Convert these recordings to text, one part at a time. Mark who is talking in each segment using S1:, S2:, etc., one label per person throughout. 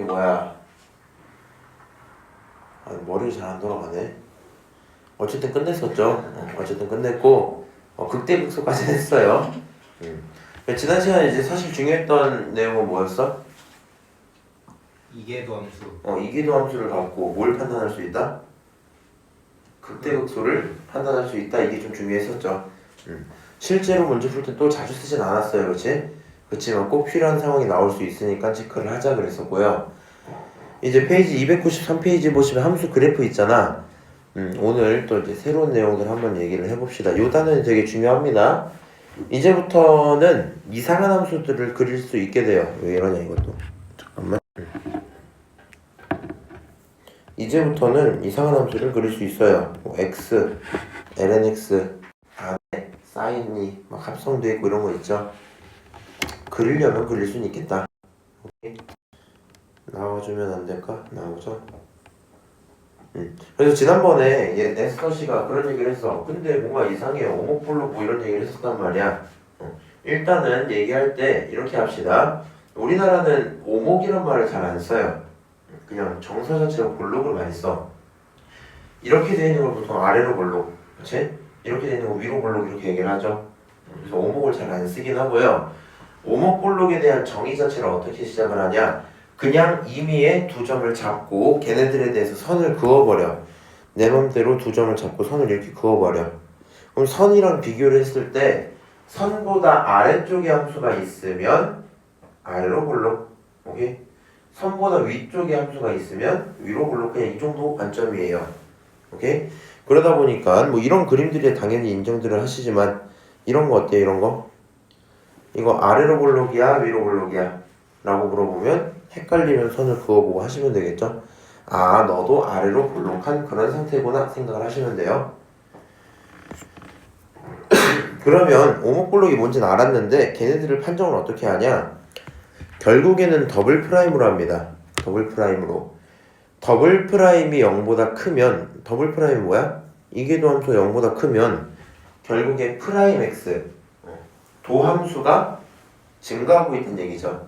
S1: 뭐야? 아, 머리가 잘 안 돌아가네. 어쨌든 끝냈었죠. 어쨌든 끝냈고 극대극소까지 했어요. 지난 시간에 이제 사실 중요했던 내용은 뭐였어?
S2: 이계도 함수.
S1: 이기도 함수를 갖고 뭘 판단할 수 있다? 극대극소를 판단할 수 있다. 이게 좀 중요했었죠. 실제로 문제 풀 때 또 자주 쓰진 않았어요, 그렇지? 그렇지만 꼭 필요한 상황이 나올 수 있으니까 체크를 하자 그랬었고요. 이제 페이지 293페이지 보시면 함수 그래프 있잖아. 오늘 또 이제 새로운 내용들 한번 얘기를 해봅시다. 이 단어는 되게 중요합니다. 이제부터는 이상한 함수들을 그릴 수 있게 돼요. 왜 이러냐 이것도. 잠깐만. 이제부터는 이상한 함수를 그릴 수 있어요. 뭐 x, lnx, 안에 사인이 막 합성돼 있고 이런 거 있죠. 그리려면 그릴 수는 있겠다. 오케이. 나와주면 안 될까? 나오죠. 그래서 지난번에 에스터 씨가 그런 얘기를 했어. 근데 뭔가 이상해요. 오목볼록 뭐 이런 얘기를 했었단 말이야. 일단은 얘기할 때 이렇게 합시다. 우리나라는 오목이란 말을 잘 안 써요. 그냥 정사 자체가 볼록을 많이 써. 이렇게 되어 있는 걸 보통 아래로 볼록, 그렇지? 이렇게 되어 있는 거 위로 볼록 이렇게 얘기를 하죠. 그래서 오목을 잘 안 쓰긴 하고요. 오목볼록에 대한 정의 자체를 어떻게 시작을 하냐? 그냥 임의의 두 점을 잡고 걔네들에 대해서 선을 그어버려. 내 맘대로 두 점을 잡고 선을 이렇게 그어버려. 그럼 선이랑 비교를 했을 때 선보다 아래쪽에 함수가 있으면 아래로 볼록. 오케이? 선보다 위쪽에 함수가 있으면 위로 볼록. 그냥 이 정도 관점이에요. 오케이? 그러다 보니까 뭐 이런 그림들이 당연히 인정들을 하시지만 이런 거 어때요? 이런 거? 이거 아래로 볼록이야? 위로 볼록이야? 라고 물어보면 헷갈리면 선을 그어보고 하시면 되겠죠? 아, 너도 아래로 볼록한 그런 상태구나 생각을 하시면 돼요. 그러면 오목볼록이 뭔지는 알았는데 걔네들을 판정을 어떻게 하냐? 결국에는 더블 프라임으로 합니다. 더블 프라임으로. 더블 프라임이 0보다 크면 더블 프라임이 뭐야? 이계도 함수 0보다 크면 결국에 프라임 x 도함수가 증가하고 있다는 얘기죠.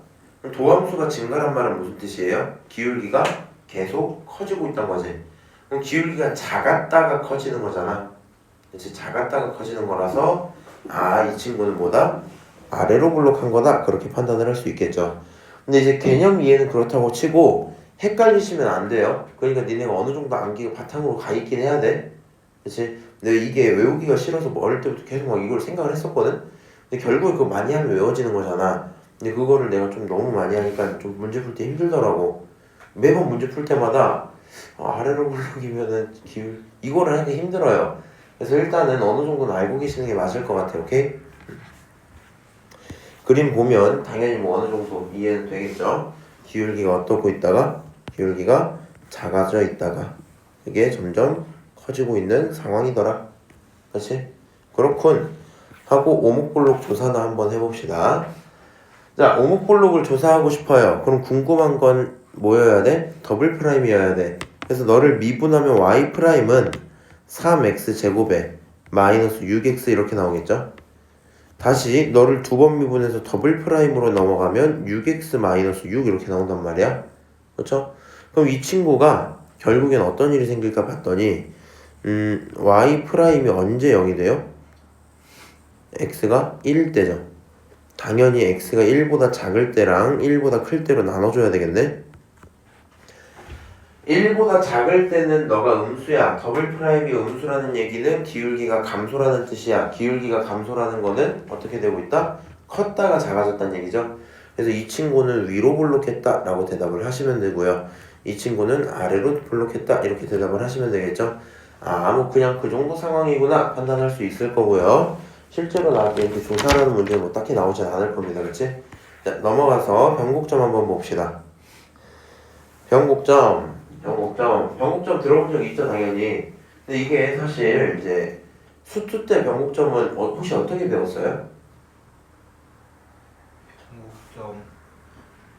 S1: 도함수가 증가란 말은 무슨 뜻이에요? 기울기가 계속 커지고 있다는 거지. 그럼 기울기가 작았다가 커지는 거잖아. 그치? 작았다가 커지는 거라서 아, 이 친구는 뭐다? 아래로 볼록한 거다. 그렇게 판단을 할 수 있겠죠. 근데 이제 개념 이해는 그렇다고 치고 헷갈리시면 안 돼요. 그러니까 니네가 어느 정도 암기가 바탕으로 가 있긴 해야 돼. 그치? 근데 이게 외우기가 싫어서 뭐 어릴 때부터 계속 막 이걸 생각을 했었거든? 근데 결국에 그거 많이 하면 외워지는 거잖아. 근데 그거를 내가 좀 너무 많이 하니까 좀 문제 풀 때 힘들더라고. 매번 문제 풀 때마다 아래로 볼록이면은 이거를 하기 힘들어요. 그래서 일단은 어느 정도는 알고 계시는 게 맞을 것 같아요. 오케이? 그림 보면 당연히 뭐 어느 정도 이해는 되겠죠. 기울기가 어떻고 있다가 기울기가 작아져 있다가 이게 점점 커지고 있는 상황이더라. 그렇지? 그렇군 하고 오목볼록 조사나 한번 해봅시다. 자, 오목볼록을 조사하고 싶어요. 그럼 궁금한 건 뭐여야 돼? 더블 프라임이어야 돼. 그래서 너를 미분하면 y 프라임은 3x 제곱에 마이너스 6x 이렇게 나오겠죠? 다시 너를 두 번 미분해서 더블 프라임으로 넘어가면 6x 마이너스 6 이렇게 나온단 말이야. 그렇죠? 그럼 이 친구가 결국엔 어떤 일이 생길까 봤더니 y 프라임이 언제 0이 돼요? x가 1일 때죠. 당연히 x가 1보다 작을 때랑 1보다 클 때로 나눠줘야 되겠네. 1보다 작을 때는 너가 음수야. 더블 프라임이 음수라는 얘기는 기울기가 감소라는 뜻이야. 기울기가 감소라는 거는 어떻게 되고 있다? 컸다가 작아졌다는 얘기죠. 그래서 이 친구는 위로 볼록했다 라고 대답을 하시면 되고요. 이 친구는 아래로 볼록했다 이렇게 대답을 하시면 되겠죠. 뭐 그냥 그 정도 상황이구나 판단할 수 있을 거고요. 실제로 나한테 이렇게 조사라는 문제는 뭐 딱히 나오진 않을 겁니다. 그치? 자, 넘어가서 변곡점 한번 봅시다. 변곡점 들어본 적 있죠, 당연히. 근데 이게 사실 이제 수투 때 변곡점은 혹시 어떻게 배웠어요?
S2: 변곡점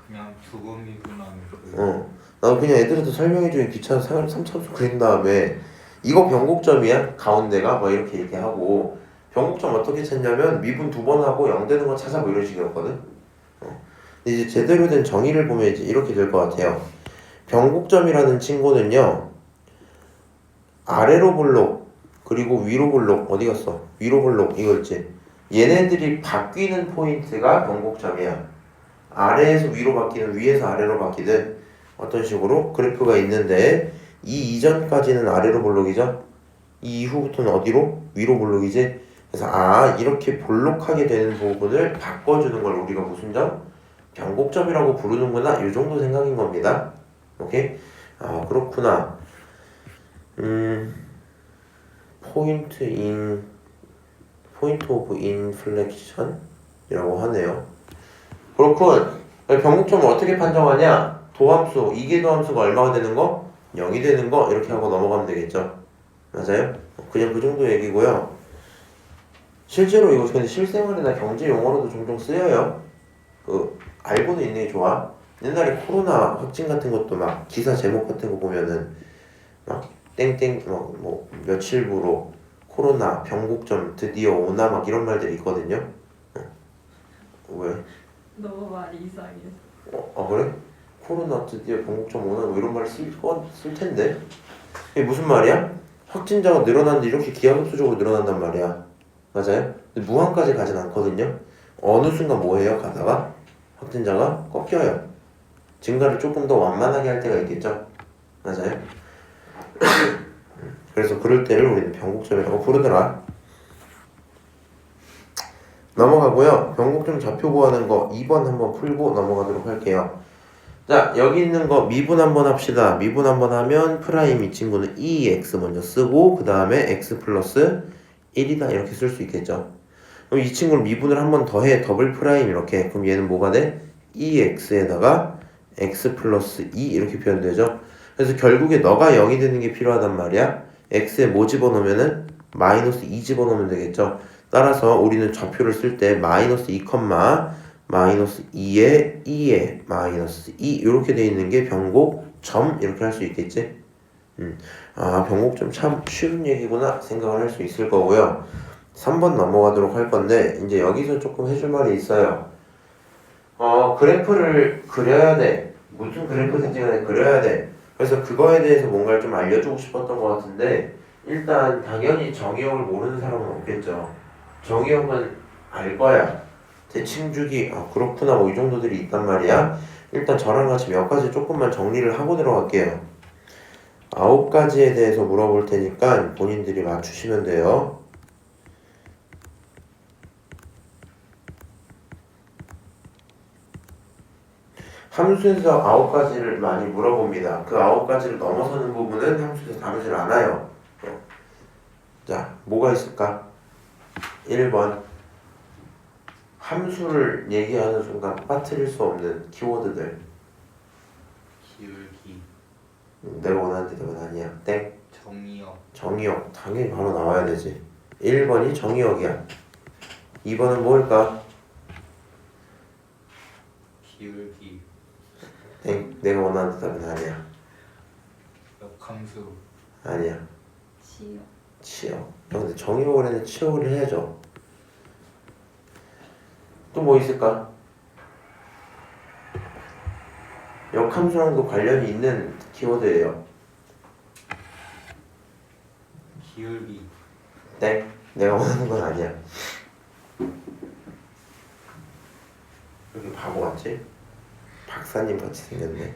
S2: 그냥 두 번 미분하면
S1: 나도 그냥 애들한테 설명해주기 귀찮아서 삼참수 그린 다음에 이거 변곡점이야? 가운데가? 막 이렇게 얘기하고 변곡점 어떻게 찾냐면 미분 두 번 하고 0 되는 거 찾아 뭐 이런 식이었거든. 이제 제대로 된 정의를 보면 이제 이렇게 될 것 같아요. 변곡점이라는 친구는요, 아래로 볼록 그리고 위로 볼록 어디 갔어? 위로 볼록 이거 있지? 얘네들이 바뀌는 포인트가 변곡점이야. 아래에서 위로 바뀌든 위에서 아래로 바뀌든 어떤 식으로 그래프가 있는데 이 이전까지는 아래로 볼록이죠? 이 이후부터는 어디로? 위로 볼록이지? 그래서 이렇게 볼록하게 되는 부분을 바꿔주는 걸 우리가 무슨 점? 변곡점이라고 부르는구나 이 정도 생각인 겁니다. 오케이? 그렇구나. 포인트 오브 인플렉션이라고 하네요. 그렇군. 변곡점을 어떻게 판정하냐? 도함수, 이계도함수가 얼마가 되는 거? 0이 되는 거 이렇게 하고 넘어가면 되겠죠. 맞아요? 그냥 그 정도 얘기고요. 실제로 이거 근데 실생활이나 경제 용어로도 종종 쓰여요. 알고는 있는 게 좋아. 옛날에 코로나 확진 같은 것도 막 기사 제목 같은 거 보면은 막 땡땡 뭐 며칠부로 코로나 변곡점 드디어 오나 막 이런 말들이 있거든요. 왜?
S3: 너무 말이 이상해서.
S1: 그래? 코로나 드디어 변곡점 오나 뭐 이런 말 쓸 텐데. 이게 무슨 말이야? 확진자가 늘어났는데 이렇게 기하급수적으로 늘어난단 말이야. 맞아요? 근데 무한까지 가진 않거든요. 어느 순간 뭐해요? 가다가 확진자가 꺾여요. 증가를 조금 더 완만하게 할 때가 있겠죠. 맞아요? 그래서 그럴 때를 우리는 변곡점이라고 부르더라. 넘어가고요. 변곡점 좌표 구하는 거 2번 한번 풀고 넘어가도록 할게요. 자, 여기 있는 거 미분 한번 합시다. 미분 한번 하면 프라임 이 친구는 2x 먼저 쓰고 그 다음에 x 플러스 1이다 이렇게 쓸 수 있겠죠. 그럼 이 친구를 미분을 한 번 더 해. 더블 프라임 이렇게. 그럼 얘는 뭐가 돼? 2x에다가 x 플러스 2 이렇게 표현되죠. 그래서 결국에 너가 0이 되는 게 필요하단 말이야. x에 뭐 집어넣으면은 마이너스 2 집어넣으면 되겠죠. 따라서 우리는 좌표를 쓸 때 마이너스 2, 마이너스 2에 2에 마이너스 2 이렇게 돼 있는 게 변곡점 이렇게 할 수 있겠지. 변곡점 참 쉬운 얘기구나 생각을 할 수 있을 거고요. 3번 넘어가도록 할 건데 이제 여기서 조금 해줄 말이 있어요. 그래프를 그려야 돼. 무슨 그래프든지 간에 그려야 돼. 그래서 그거에 대해서 뭔가를 좀 알려주고 싶었던 것 같은데 일단 당연히 정의역을 모르는 사람은 없겠죠. 정의역은 알 거야. 대칭주기 그렇구나 뭐 이 정도들이 있단 말이야. 일단 저랑 같이 몇 가지 조금만 정리를 하고 들어갈게요. 9가지에 대해서 물어볼 테니까 본인들이 맞추시면 돼요. 함수에서 9가지를 많이 물어봅니다. 그 9가지를 넘어서는 부분은 함수에서 다루질 않아요. 자, 뭐가 있을까? 1번 함수를 얘기하는 순간 빠뜨릴 수 없는 키워드들.
S2: 기울기,
S1: 내가 원하는 대답은 아니야. 땡.
S2: 정의역,
S1: 정의역. 당연히 바로 나와야 되지. 1번이 정의역이야. 2번은 뭘까?
S2: 기울기,
S1: 땡. 내가 원하는 대답은 아니야.
S2: 역함수,
S1: 아니야.
S3: 치요.
S1: 치역. 근데 정의역을 했는데 치역을 해야죠. 또 뭐 있을까? 역함수랑도 관련이 있는 키워드예요.
S2: 기울기,
S1: 땡. 내가 원하는 건 아니야. 여기 바보 같지? 박사님 같이 생겼네.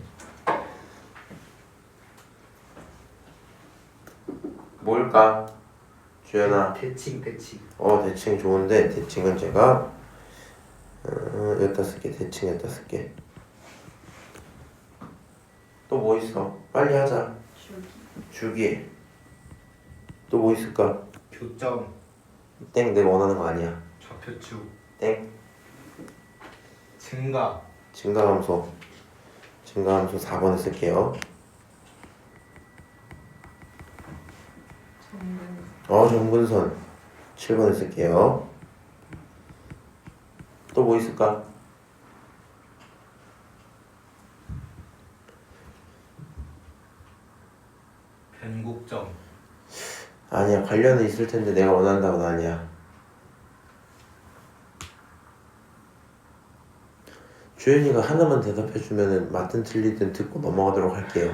S1: 뭘까? 주연아.
S2: 대칭,
S1: 대칭 좋은데 대칭은 제가 15개 대칭 15개. 또 뭐 있어? 빨리 하자. 주기. 또 뭐 있을까?
S2: 교점,
S1: 땡. 내가 원하는 거 아니야.
S2: 좌표축,
S1: 땡.
S2: 증가,
S1: 증가함수 4번에 쓸게요. 정근선 7번에 쓸게요. 또 뭐 있을까?
S2: 변곡점,
S1: 아니야. 관련은 있을 텐데 내가 원한다고는 아니야. 주연이가 하나만 대답해주면은 맞든 틀리든 듣고 넘어가도록 할게요.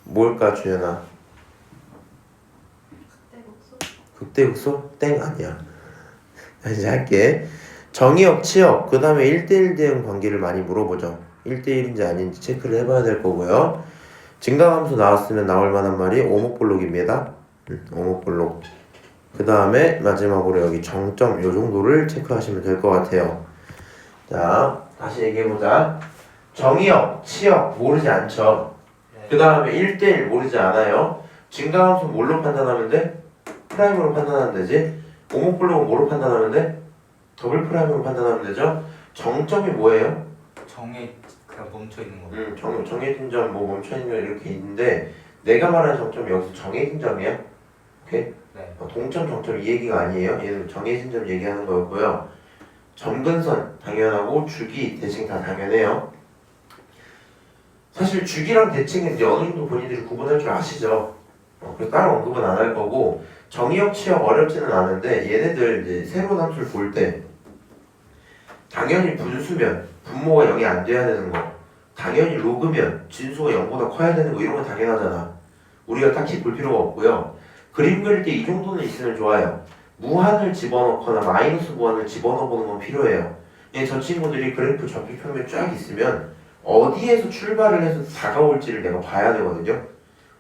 S1: 뭘까 주연아?
S3: 극대국소.
S1: 극대극소? 땡 아니야. 이제 할게. 정의역, 치역, 그 다음에 1대1 대응 관계를 많이 물어보죠. 1대1인지 아닌지 체크를 해봐야 될 거고요. 증가함수 나왔으면 나올 만한 말이 오목볼록입니다. 오목볼록. 그 다음에 마지막으로 여기 정점 요 정도를 체크하시면 될 것 같아요. 자, 다시 얘기해보자. 정의역, 치역 모르지 않죠. 그 다음에 1대1 모르지 않아요. 증가함수 뭘로 판단하면 돼? 프라임으로 판단하면 되지. 오목볼록은 뭐로 판단하면 돼? 더블 프라임으로 판단하면 되죠. 정점이 뭐예요?
S2: 정에 그냥 멈춰 있는 거.
S1: 정해진 점, 뭐 멈춰있는 점 이렇게 있는데 내가 말하는 정점이 여기서 정해진 점이야. 오케이?
S2: 네.
S1: 동점, 정점 이 얘기가 아니에요. 얘는 정해진 점 얘기하는 거였고요. 점근선 당연하고 주기, 대칭 다 당연해요. 사실 주기랑 대칭은 이제 어느 정도 본인들이 구분할 줄 아시죠. 그래서 따로 언급은 안 할 거고 정의역, 치역 어렵지는 않은데 얘네들 이제 새로운 함수를 볼 때 당연히 분수면 분모가 0이 안 돼야 되는 거, 당연히 로그면 진수가 0보다 커야 되는 거 이런 건 당연하잖아. 우리가 딱히 볼 필요가 없고요. 그림 그릴 때 이 정도는 있으면 좋아요. 무한을 집어넣거나 마이너스 무한을 집어넣어보는 건 필요해요. 저 친구들이 그래프 좌표표면 쫙 있으면 어디에서 출발을 해서 다가올지를 내가 봐야 되거든요.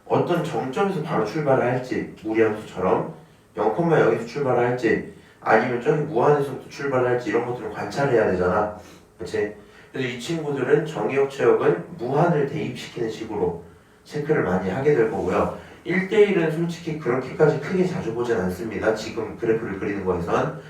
S1: 어떤 정점에서 바로 출발을 할지, 무리함수처럼 0,0에서 출발을 할지 아니면 저기 무한에서부터 출발을 할지 이런 것들을 관찰해야 되잖아. 그치? 그래서 이 친구들은 정의역, 체역은 무한을 대입시키는 식으로 체크를 많이 하게 될 거고요. 1대1은 솔직히 그렇게까지 크게 자주 보진 않습니다. 지금 그래프를 그리는 거에선.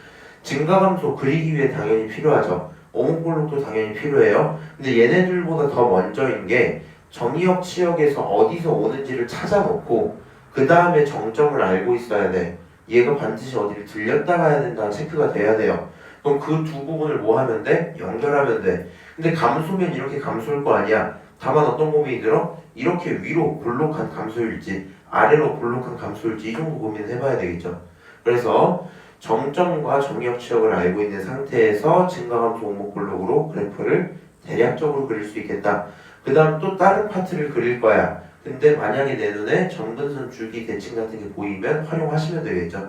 S1: 증가함수 그리기 위해 당연히 필요하죠. 오목볼록도 당연히 필요해요. 근데 얘네들보다 더 먼저인 게 정의역, 치역에서 어디서 오는지를 찾아놓고 그 다음에 정점을 알고 있어야 돼. 얘가 반드시 어디를 들렸다 가야 된다 체크가 돼야 돼요. 그럼 그 두 부분을 뭐 하면 돼? 연결하면 돼. 근데 감소면 이렇게 감소일 거 아니야. 다만 어떤 고민이 들어? 이렇게 위로 볼록한 감소일지 아래로 볼록한 감소일지 이 정도 고민을 해봐야 되겠죠. 그래서 정점과 정의역, 치역을 알고 있는 상태에서 증가함수 오목볼록으로 그래프를 대략적으로 그릴 수 있겠다. 그 다음 또 다른 파트를 그릴 거야. 근데 만약에 내 눈에 점근선, 주기, 대칭 같은 게 보이면 활용하시면 되겠죠.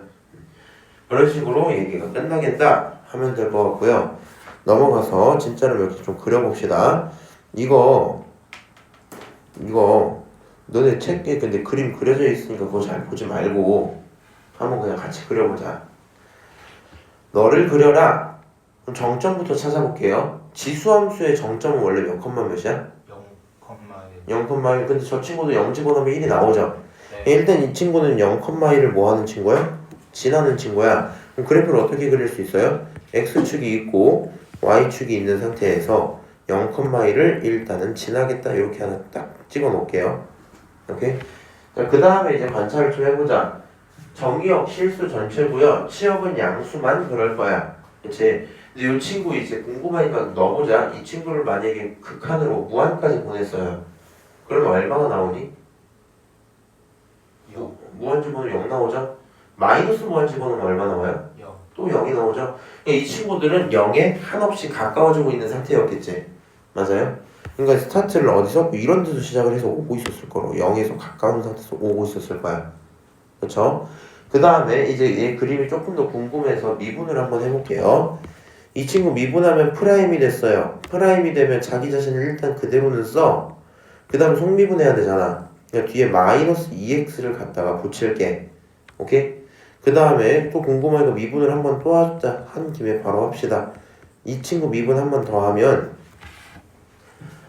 S1: 그런 식으로 얘기가 끝나겠다 하면 될 것 같고요. 넘어가서 진짜로 몇 개 좀 그려봅시다. 이거 너네 책에 근데 그림 그려져 있으니까 그거 잘 보지 말고 한번 그냥 같이 그려보자. 너를 그려라. 그럼 정점부터 찾아볼게요. 지수함수의 정점은 원래 몇 컴마 몇이야?
S2: 0,1.
S1: 0,1. 근데 저 친구도 0 집어넣으면 1이 나오죠.
S2: 네.
S1: 일단 이 친구는 0,1을 뭐 하는 친구야? 지나는 친구야. 그럼 그래프를 어떻게 그릴 수 있어요? x축이 있고 y축이 있는 상태에서 0,1을 일단은 지나겠다 이렇게 하나 딱 찍어 놓을게요. 오케이? 그 다음에 이제 관찰을 좀 해보자. 정의역 실수 전체고요. 치역은 양수만 그럴 거야. 그치? 근데 이 친구 이제 궁금하니까 넣어보자. 이 친구를 만약에 극한으로 무한까지 보냈어요. 그러면 얼마나 나오니? 무한 집어넣으면 0 나오죠? 마이너스 무한 집어넣으면 얼마 나와요?
S2: 0.
S1: 또 0이 나오죠? 이 친구들은 0에 한없이 가까워지고 있는 상태였겠지. 맞아요? 그러니까 스타트를 어디서? 이런 데서 시작을 해서 오고 있었을 거로 0에서 가까운 상태에서 오고 있었을 거야. 그쵸? 그 다음에 이제 얘 그림이 조금 더 궁금해서 미분을 한번 해볼게요. 이 친구 미분하면 프라임이 됐어요. 프라임이 되면 자기 자신을 일단 그대로는 써. 그 다음에 속미분해야 되잖아. 그냥 뒤에 마이너스 2x를 갖다가 붙일게. 오케이? 그 다음에 또 궁금하니까 미분을 한번 또 하자. 한 김에 바로 합시다. 이 친구 미분 한 번 더 하면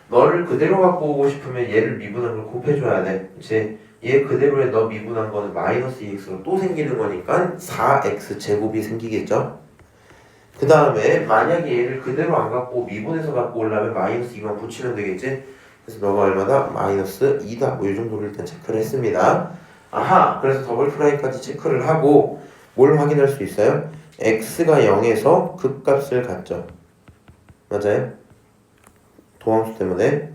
S1: 너를 그대로 갖고 오고 싶으면 얘를 미분한 걸 곱해줘야 돼. 그치? 얘 그대로에 너 미분한 거는 마이너스 2x로 또 생기는 거니까 4x 제곱이 생기겠죠? 그 다음에 만약에 얘를 그대로 안 갖고 미분해서 갖고 오려면 마이너스 2만 붙이면 되겠지? 그래서 너가 얼마다? 마이너스 2다. 뭐 이 정도를 일단 체크를 했습니다. 아하! 그래서 더블 프라임까지 체크를 하고 뭘 확인할 수 있어요? x가 0에서 극값을 갖죠. 맞아요? 도함수 때문에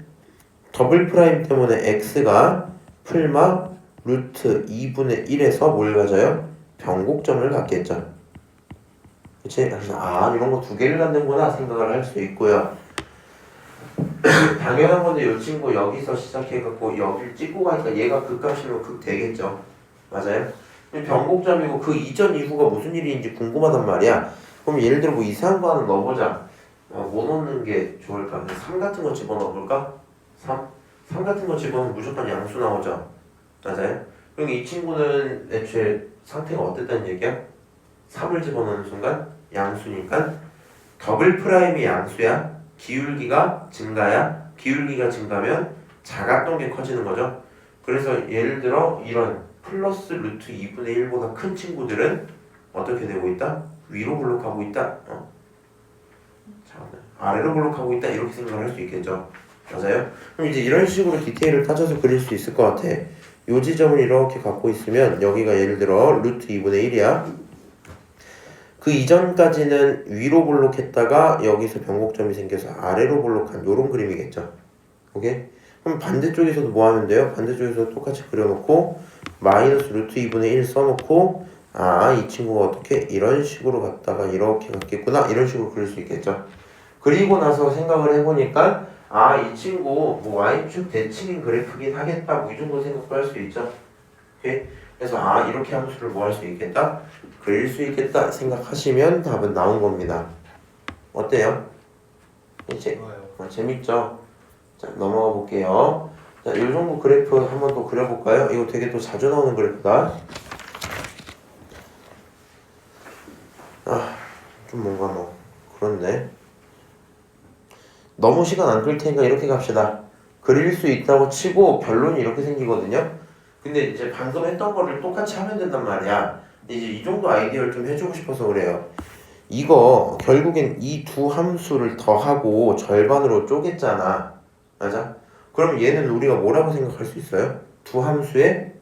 S1: 더블 프라임 때문에 x가 풀마 루트 2분의 1에서 뭘 가져요? 변곡점을 갖겠죠. 그치? 그래서 이런 거 두 개를 갖는구나 생각을 할 수 있고요. 당연한 건데 이 친구 여기서 시작해갖고 여기를 찍고 가니까 얘가 극값이면 극 되겠죠. 맞아요? 변곡점이고 그 이전 이후가 무슨 일인지 궁금하단 말이야. 그럼 예를 들어 뭐 이상한 거 하나 넣어보자. 뭐 넣는 게 좋을까? 3 같은 거 집어넣어볼까? 3 같은 거 집어넣으면 무조건 양수 나오죠. 맞아요? 그럼 이 친구는 애초에 상태가 어땠다는 얘기야? 3을 집어넣는 순간 양수니까 더블 프라임이 양수야. 기울기가 증가야. 기울기가 증가면 작았던 게 커지는 거죠. 그래서 예를 들어 이런 플러스 루트 2분의 1보다 큰 친구들은 어떻게 되고 있다? 위로 블록하고 있다. 아래로 블록하고 있다. 이렇게 생각을 할 수 있겠죠. 맞아요? 그럼 이제 이런 식으로 디테일을 따져서 그릴 수 있을 것 같아. 요 지점을 이렇게 갖고 있으면 여기가 예를 들어 루트 2분의 1이야. 그 이전까지는 위로 블록했다가 여기서 변곡점이 생겨서 아래로 블록한 요런 그림이겠죠. 오케이? 그럼 반대쪽에서도 뭐 하면 돼요? 반대쪽에서 똑같이 그려놓고 마이너스 루트 2분의 1 써놓고 이 친구가 어떻게 이런 식으로 갔다가 이렇게 갔겠구나 이런 식으로 그릴 수 있겠죠. 그리고 나서 생각을 해보니까 이 친구 뭐 y축 대칭인 그래프긴 하겠다 뭐 이 정도 생각도 할 수 있죠. 오케이? 그래서 이렇게 함수를 뭐 할 수 있겠다? 그릴 수 있겠다 생각하시면 답은 나온 겁니다. 어때요? 이제 재밌죠? 자, 넘어가 볼게요. 자, 이 정도 그래프 한번 더 그려볼까요? 이거 되게 또 자주 나오는 그래프다. 좀 뭔가 뭐 그렇네. 너무 시간 안 끌 테니까 이렇게 갑시다. 그릴 수 있다고 치고 결론이 이렇게 생기거든요. 근데 이제 방금 했던 거를 똑같이 하면 된단 말이야. 이제 이 정도 아이디어를 좀 해주고 싶어서 그래요. 이거 결국엔 이 두 함수를 더하고 절반으로 쪼갰잖아. 맞아? 그럼 얘는 우리가 뭐라고 생각할 수 있어요? 두 함수의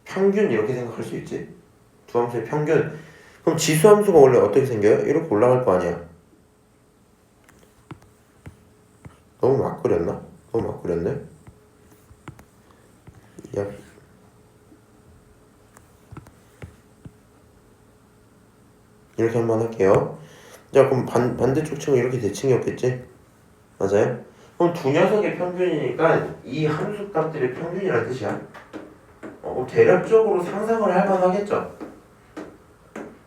S1: 평균 이렇게 생각할 수 있지. 두 함수의 평균. 그럼 지수 함수가 원래 어떻게 생겨요? 이렇게 올라갈 거 아니야. 너무 막 그렸나? 너무 막 그렸네. 야. 이렇게 한번 할게요. 자, 그럼 반대쪽 층은 이렇게 대칭이었겠지? 맞아요? 그럼 두 녀석의 평균이니까 이 함수 값들의 평균이라는 뜻이야. 대략적으로 상상을 할 만하겠죠?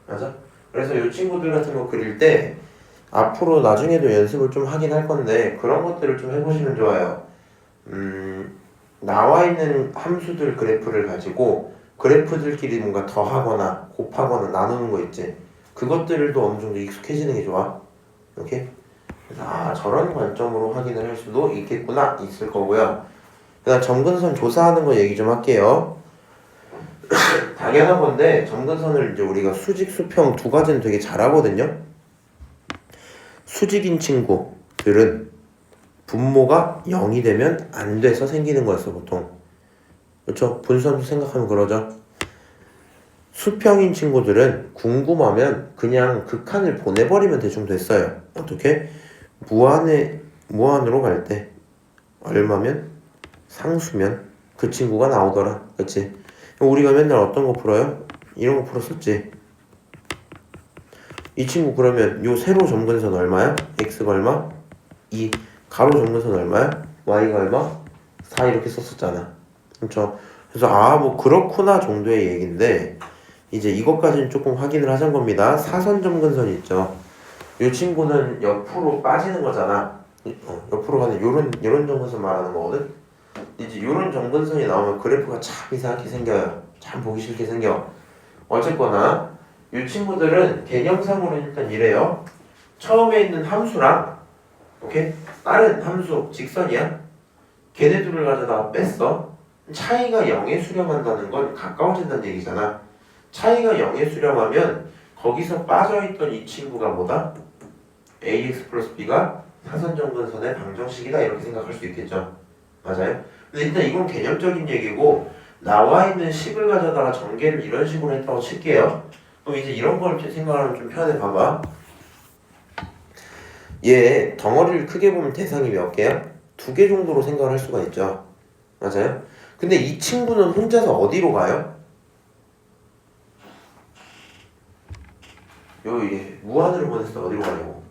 S1: 맞아? 그래서 이 친구들 같은 거 그릴 때 앞으로 나중에도 연습을 좀 하긴 할 건데 그런 것들을 좀 해보시면 좋아요. 나와 있는 함수들 그래프를 가지고 그래프들끼리 뭔가 더하거나 곱하거나 나누는 거 있지. 그것들도 어느 정도 익숙해지는 게 좋아. 이렇게. 그래서 저런 관점으로 확인을 할 수도 있겠구나 있을 거고요. 그다음 점근선 조사하는 거 얘기 좀 할게요. 당연한 건데 점근선을 이제 우리가 수직 수평 두 가지는 되게 잘하거든요. 수직인 친구들은 분모가 0이 되면 안 돼서 생기는 거였어 보통. 그렇죠? 분수함수 생각하면 그러죠. 수평인 친구들은 궁금하면 그냥 극한을 보내버리면 대충 됐어요. 어떻게? 무한으로 갈 때 얼마면? 상수면 그 친구가 나오더라. 그치? 우리가 맨날 어떤 거 풀어요? 이런 거 풀었었지. 이 친구 그러면 요 세로 점근선 얼마야? x가 얼마? 2. 가로 점근선 얼마야? y가 얼마? 4 이렇게 썼었잖아. 그렇죠? 그래서 뭐 그렇구나 정도의 얘기인데 이제 이것까지는 조금 확인을 하자는 겁니다. 사선 점근선 있죠. 이 친구는 옆으로 빠지는 거잖아. 옆으로 가는 요런 점근선 말하는 거거든. 이제 요런 점근선이 나오면 그래프가 참 이상하게 생겨요. 참 보기 싫게 생겨. 어쨌거나 이 친구들은 개념상으로 일단 이래요. 처음에 있는 함수랑 오케이? 다른 함수 직선이야. 걔네들을 가져다가 뺐어. 차이가 0에 수렴한다는 건 가까워진다는 얘기잖아. 차이가 0에 수렴하면 거기서 빠져있던 이 친구가 뭐다? ax 플러스 b가 사선점근선의 방정식이다 이렇게 생각할 수 있겠죠. 맞아요? 근데 일단 이건 개념적인 얘기고 나와 있는 식을 가져다가 전개를 이런 식으로 했다고 칠게요. 그럼 이제 이런 걸 생각하면 좀 편해. 봐봐. 얘 덩어리를 크게 보면 대상이 몇 개야? 2개 정도로 생각을 할 수가 있죠. 맞아요? 근데 이 친구는 혼자서 어디로 가요? 여기 무한으로 보냈어. 어디로 가냐고.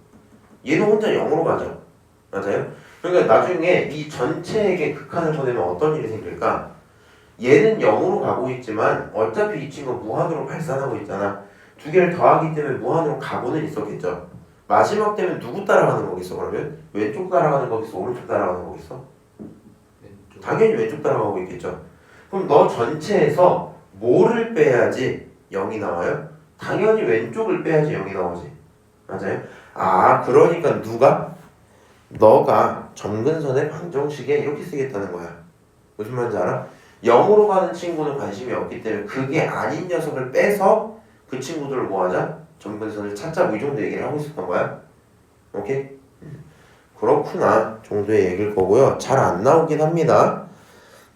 S1: 얘는 혼자 0으로 가죠. 맞아요? 그러니까 나중에 이 전체에게 극한을 보내면 어떤 일이 생길까? 얘는 0으로 가고 있지만 어차피 이 친구는 무한으로 발산하고 있잖아. 두 개를 더하기 때문에 무한으로 가고는 있었겠죠. 마지막 때문에 누구 따라가는 거겠어 그러면? 왼쪽 따라가는 거겠어? 오른쪽 따라가는 거겠어?
S2: 왼쪽.
S1: 당연히 왼쪽 따라가고 있겠죠. 그럼 너 전체에서 뭐를 빼야지 0이 나와요? 당연히 왼쪽을 빼야지 0이 나오지. 맞아요? 아 그러니까 누가? 너가 점근선의 방정식에 이렇게 쓰겠다는 거야. 무슨 말인지 알아? 0으로 가는 친구는 관심이 없기 때문에 그게 아닌 녀석을 빼서 그 친구들을 뭐하자? 점근선을 찾자 뭐 이 정도 얘기를 하고 있었던 거야. 오케이? 그렇구나 정도의 얘기일 거고요. 잘 안 나오긴 합니다.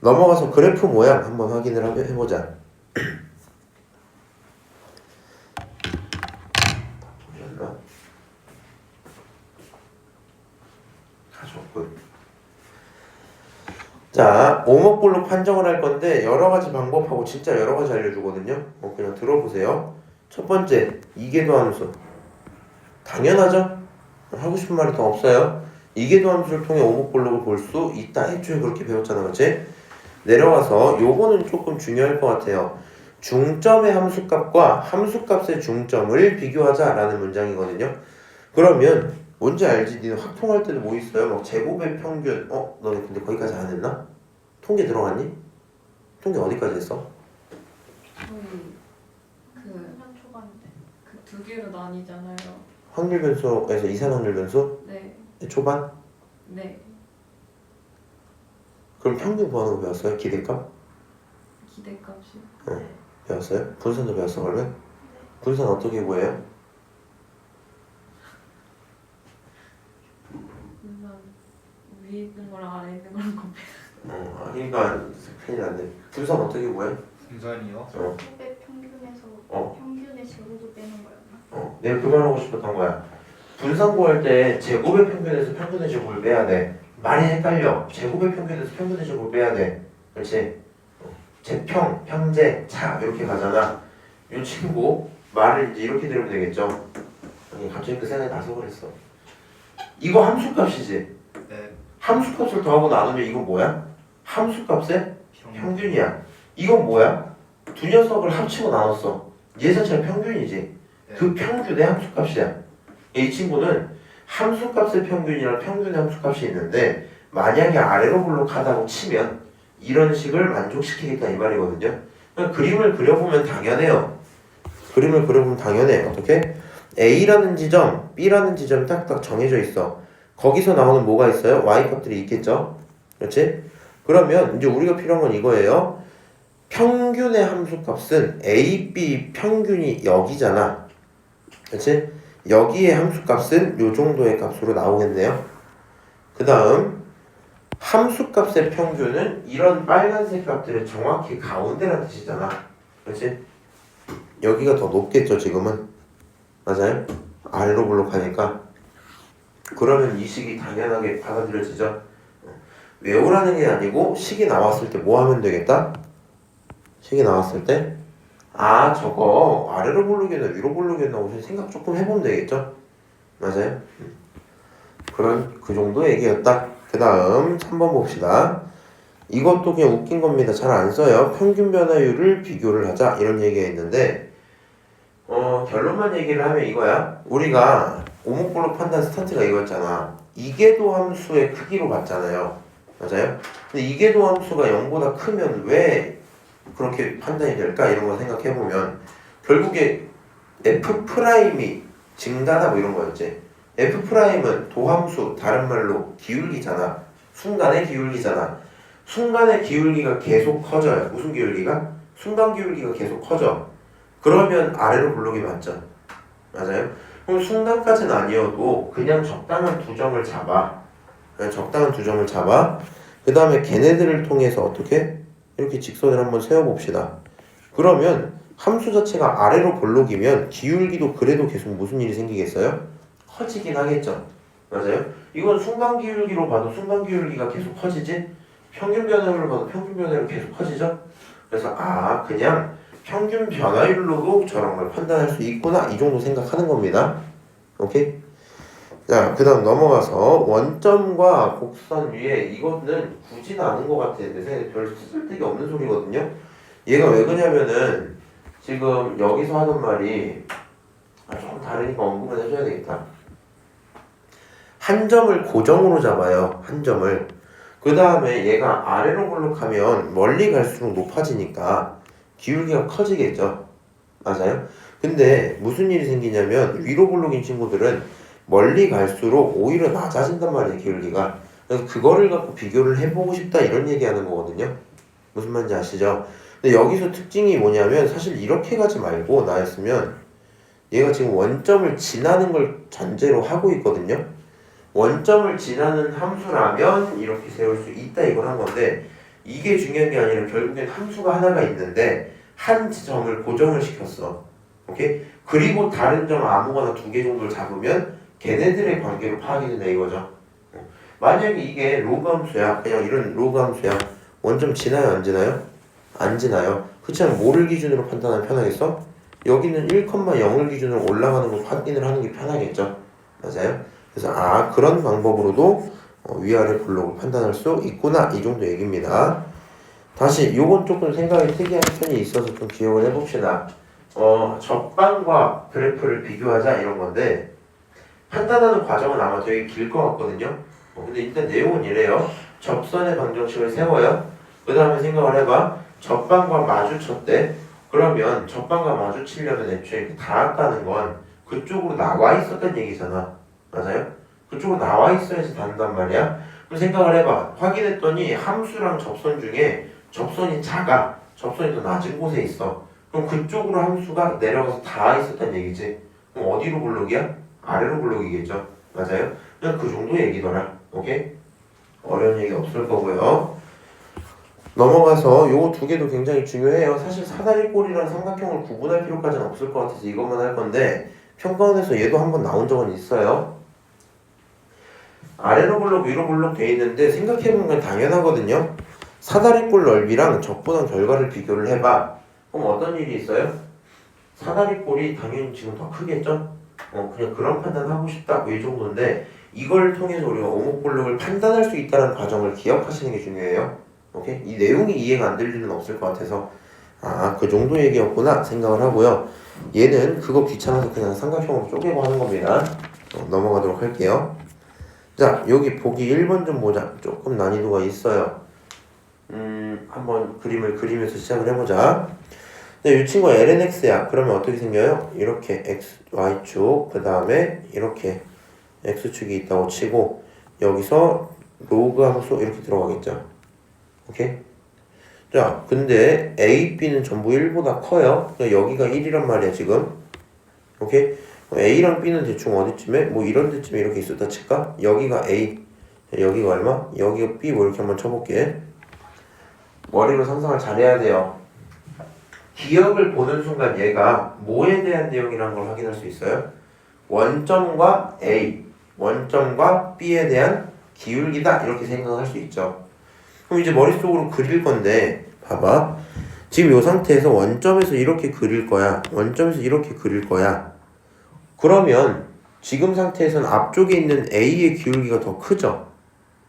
S1: 넘어가서 그래프 모양 한번 확인을 해보자. 보셨나? 가졌군. 자, 오목볼로 판정을 할 건데 여러 가지 방법하고 진짜 여러 가지 알려주거든요. 그냥 들어보세요. 첫 번째, 이계도함수. 당연하죠? 하고 싶은 말이 더 없어요. 이계도함수를 통해 오목볼록을 볼 수 있다. 애초에 그렇게 배웠잖아, 그렇지? 내려와서 요거는 조금 중요할 것 같아요. 중점의 함수값과 함수값의 중점을 비교하자라는 문장이거든요. 그러면 뭔지 알지? 니는 확통할 때도 뭐 있어요? 막 제곱의 평균. 너네 근데 거기까지 안 했나? 통계 들어갔니? 통계 어디까지 했어?
S3: 저희
S4: 그냥 초반인데.
S3: 그 두 개로 나뉘잖아요.
S1: 확률 변수에서 이산 확률 변수?
S3: 네.
S1: 초반?
S3: 네.
S1: 그럼 평균 구하는 거 배웠어요? 기대값?
S3: 기대값이.
S1: 배웠어요? 분산도 배웠어 그러면? 분산 어떻게 구해요?
S3: 물론 위에 있는 거랑 아래 있는 거랑 곱해.
S1: 그러니까 큰일 났네. 분산 어떻게 구해?
S2: 분산이요?
S4: 제곱의 평균에서 평균의 제곱을 빼는 거였나?
S1: 내가 그 말하고 싶었던 거야. 분산 구할 때 제곱의 평균에서 평균의 제곱을 빼야 돼. 많이 헷갈려. 제곱의 평균에서 평균의 제곱을 빼야 돼. 그렇지? 제평, 평제, 차 이렇게 가잖아. 이 친구 말을 이제 이렇게 들으면 되겠죠. 아니 갑자기 그 생각이 나서 그랬어. 이거 함수값이지.
S2: 네.
S1: 함수값을 더하고 나누면 이건 뭐야? 함수값의 평균이야. 이건 뭐야? 두 녀석을 합치고 나눴어. 얘 자체가 평균이지. 그 평균의 함수값이야. 이 친구는 함수값의 평균이랑 평균의 함수값이 있는데 만약에 아래로 볼록하다고 치면 이런 식을 만족시키겠다 이 말이거든요. 그러니까 그림을 그려보면 당연해요. 그림을 그려보면 당연해. 어떻게? A라는 지점, B라는 지점이 딱딱 정해져 있어. 거기서 나오는 뭐가 있어요? Y값들이 있겠죠? 그렇지? 그러면 이제 우리가 필요한 건 이거예요. 평균의 함수값은 A, B 평균이 여기잖아. 그렇지? 여기의 함수값은 요 정도의 값으로 나오겠네요. 그 다음 함수값의 평균은 이런 빨간색 값들의 정확히 가운데라는 뜻이잖아. 그렇지? 여기가 더 높겠죠 지금은. 맞아요? 아래로 볼록하니까. 그러면 이 식이 당연하게 받아들여지죠. 외우라는 게 아니고 식이 나왔을 때 뭐 하면 되겠다? 식이 나왔을 때 저거 아래로 볼록이나 위로 볼록이나 무슨 생각 조금 해보면 되겠죠? 맞아요? 그런 그 정도 얘기였다. 그 다음 3번 봅시다. 이것도 그냥 웃긴 겁니다. 잘 안 써요. 평균 변화율을 비교를 하자 이런 얘기가 있는데 결론만 얘기를 하면 이거야. 우리가 오목볼록 판단 스타트가 이거였잖아. 이계도 함수의 크기로 봤잖아요. 맞아요? 근데 이계도 함수가 0보다 크면 왜 그렇게 판단이 될까? 이런 거 생각해보면 결국에 F'이 증가다 뭐 이런 거였지. F'은 도함수, 다른 말로 기울기잖아. 순간의 기울기잖아. 순간의 기울기가 계속 커져요. 무슨 기울기가? 순간 기울기가 계속 커져. 그러면 아래로 볼록이 맞죠. 맞아요? 그럼 순간까지는 아니어도 그냥 적당한 두 점을 잡아. 적당한 두 점을 잡아. 그 다음에 걔네들을 통해서 어떻게? 이렇게 직선을 한번 세워봅시다. 그러면 함수 자체가 아래로 볼록이면 기울기도 그래도 계속 무슨 일이 생기겠어요? 커지긴 하겠죠. 맞아요? 이건 순간 기울기로 봐도 순간 기울기가 계속 커지지? 평균 변화율로 봐도 평균 변화율이 계속 커지죠? 그래서 그냥 평균 변화율로도 저런 걸 판단할 수 있구나 이 정도 생각하는 겁니다. 오케이? 자, 그 다음 넘어가서 원점과 곡선 위에 이거는 굳이 아는 것 같아. 내 생각에 별 쓸데기 없는 소리거든요. 얘가 왜 그러냐면은 지금 여기서 하는 말이 조금 다르니까 언급을 해줘야 되겠다. 한 점을 고정으로 잡아요. 한 점을. 그 다음에 얘가 아래로 볼록하면 멀리 갈수록 높아지니까 기울기가 커지겠죠. 맞아요? 근데 무슨 일이 생기냐면 위로 볼록인 친구들은 멀리 갈수록 오히려 낮아진단 말이에요. 기울기가. 그래서 그거를 갖고 비교를 해보고 싶다 이런 얘기하는 거거든요. 무슨 말인지 아시죠? 근데 여기서 특징이 뭐냐면 사실 이렇게 가지 말고 나였으면 얘가 지금 원점을 지나는 걸 전제로 하고 있거든요. 원점을 지나는 함수라면 이렇게 세울 수 있다 이걸 한 건데 이게 중요한 게 아니라 결국엔 함수가 하나가 있는데 한 점을 고정을 시켰어. 오케이? 그리고 다른 점 아무거나 2개 정도를 잡으면 걔네들의 관계로 파악이 된다 이거죠. 만약에 이게 로그 함수야. 그냥 이런 로그 함수야. 원점 지나요 안 지나요? 안 지나요. 그렇지 않으면 뭐를 기준으로 판단하면 편하겠어? 여기는 1,0을 기준으로 올라가는 걸 확인을 하는 게 편하겠죠. 맞아요? 그래서 그런 방법으로도 위아래 블록을 판단할 수 있구나 이 정도 얘기입니다. 다시 요건 조금 생각이 특이한 편이 있어서 좀 기억을 해봅시다. 적방과 그래프를 비교하자 이런 건데 판단하는 과정은 아마 되게 길 것 같거든요. 근데 일단 내용은 이래요. 접선의 방정식을 세워요. 그 다음에 생각을 해봐. 적방과 마주쳤대. 그러면 적방과 마주치려면 애초에 닿았다는 건 그쪽으로 나와 있었단 얘기잖아. 맞아요? 그쪽으로 나와 있어야지 닿는단 말이야. 그럼 생각을 해봐. 확인했더니 함수랑 접선 중에 접선이 작아. 접선이 더 낮은 곳에 있어. 그럼 그쪽으로 함수가 내려가서 닿아 있었단 얘기지. 그럼 어디로 블록이야? 아래로 블록이겠죠. 맞아요? 그냥 그 정도 얘기더라. 오케이? 어려운 얘기 없을 거고요. 넘어가서 요거 2개도 굉장히 중요해요. 사실 사다리꼴이랑 삼각형을 구분할 필요까지는 없을 것 같아서 이것만 할 건데 평가원에서 얘도 한번 나온 적은 있어요. 아래로 블록 위로 블록 돼 있는데 생각해보면 당연하거든요. 사다리꼴 넓이랑 적분한 결과를 비교를 해봐. 그럼 어떤 일이 있어요? 사다리꼴이 당연히 지금 더 크겠죠? 그냥 그런 판단하고 싶다 이 정도인데 이걸 통해서 우리가 오목블록을 판단할 수 있다는 과정을 기억하시는 게 중요해요. 오케이? 이 내용이 이해가 안 될 일은 없을 것 같아서 그 정도 얘기였구나 생각을 하고요. 얘는 그거 귀찮아서 그냥 삼각형으로 쪼개고 하는 겁니다. 넘어가도록 할게요. 자, 여기 보기 1번 좀 보자. 조금 난이도가 있어요. 한번 그림을 그리면서 시작을 해보자. 이 친구가 lnx야. 그러면 어떻게 생겨요? 이렇게 x, y축, 그 다음에 이렇게 x축이 있다고 치고 여기서 로그 함수 이렇게 들어가겠죠. 오케이? 자, 근데 a, b는 전부 1보다 커요. 그러니까 여기가 1이란 말이야 지금. 오케이? a랑 b는 대충 어디쯤에? 뭐 이런 데쯤에 이렇게 있었다 칠까? 여기가 a, 여기가 얼마? 여기가 b 뭐 이렇게 한번 쳐볼게. 머리로 상상을 잘해야 돼요. 기억을 보는 순간 얘가 뭐에 대한 내용이라는 걸 확인할 수 있어요. 원점과 A, 원점과 B에 대한 기울기다 이렇게 생각할 수 있죠. 그럼 이제 머릿속으로 그릴 건데 봐봐. 지금 이 상태에서 원점에서 이렇게 그릴 거야. 원점에서 이렇게 그릴 거야. 그러면 지금 상태에서는 앞쪽에 있는 A의 기울기가 더 크죠.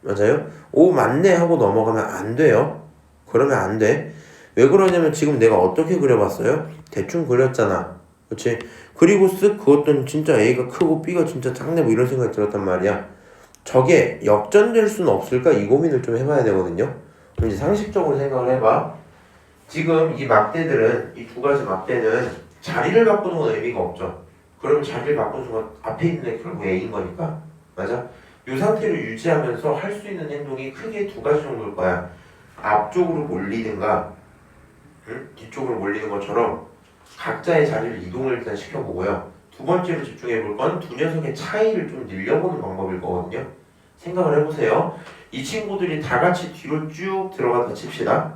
S1: 맞아요? 오 맞네 하고 넘어가면 안 돼요. 그러면 안 돼. 왜 그러냐면 지금 내가 어떻게 그려봤어요? 대충 그렸잖아. 그치? 그리고 쓱 그었더니 진짜 A가 크고 B가 진짜 작네 뭐 이런 생각이 들었단 말이야. 저게 역전될 수는 없을까? 이 고민을 좀 해봐야 되거든요. 그럼 이제 상식적으로 생각을 해봐. 지금 이 막대들은 이 2가지 막대는 자리를 바꾸는 건 의미가 없죠. 그럼 자리를 바꾸는 순간 앞에 있는 게 결국 A인 거니까. 맞아? 이 상태를 유지하면서 할 수 있는 행동이 크게 2가지 정도일 거야. 앞쪽으로 몰리든가 뒤쪽으로 몰리는 것처럼 각자의 자리를 이동을 일단 시켜보고요. 2번째로 집중해볼 건 2녀석의 차이를 좀 늘려보는 방법일 거거든요. 생각을 해보세요. 이 친구들이 다 같이 뒤로 쭉 들어가다 칩시다.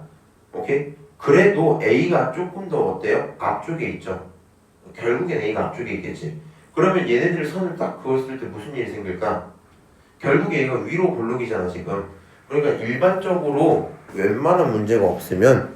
S1: 오케이? 그래도 A가 조금 더 어때요? 앞쪽에 있죠. 결국엔 A가 앞쪽에 있겠지. 그러면 얘네들 선을 딱 그었을 때 무슨 일이 생길까? 결국 얘가 위로 볼록이잖아 지금. 그러니까 일반적으로 웬만한 문제가 없으면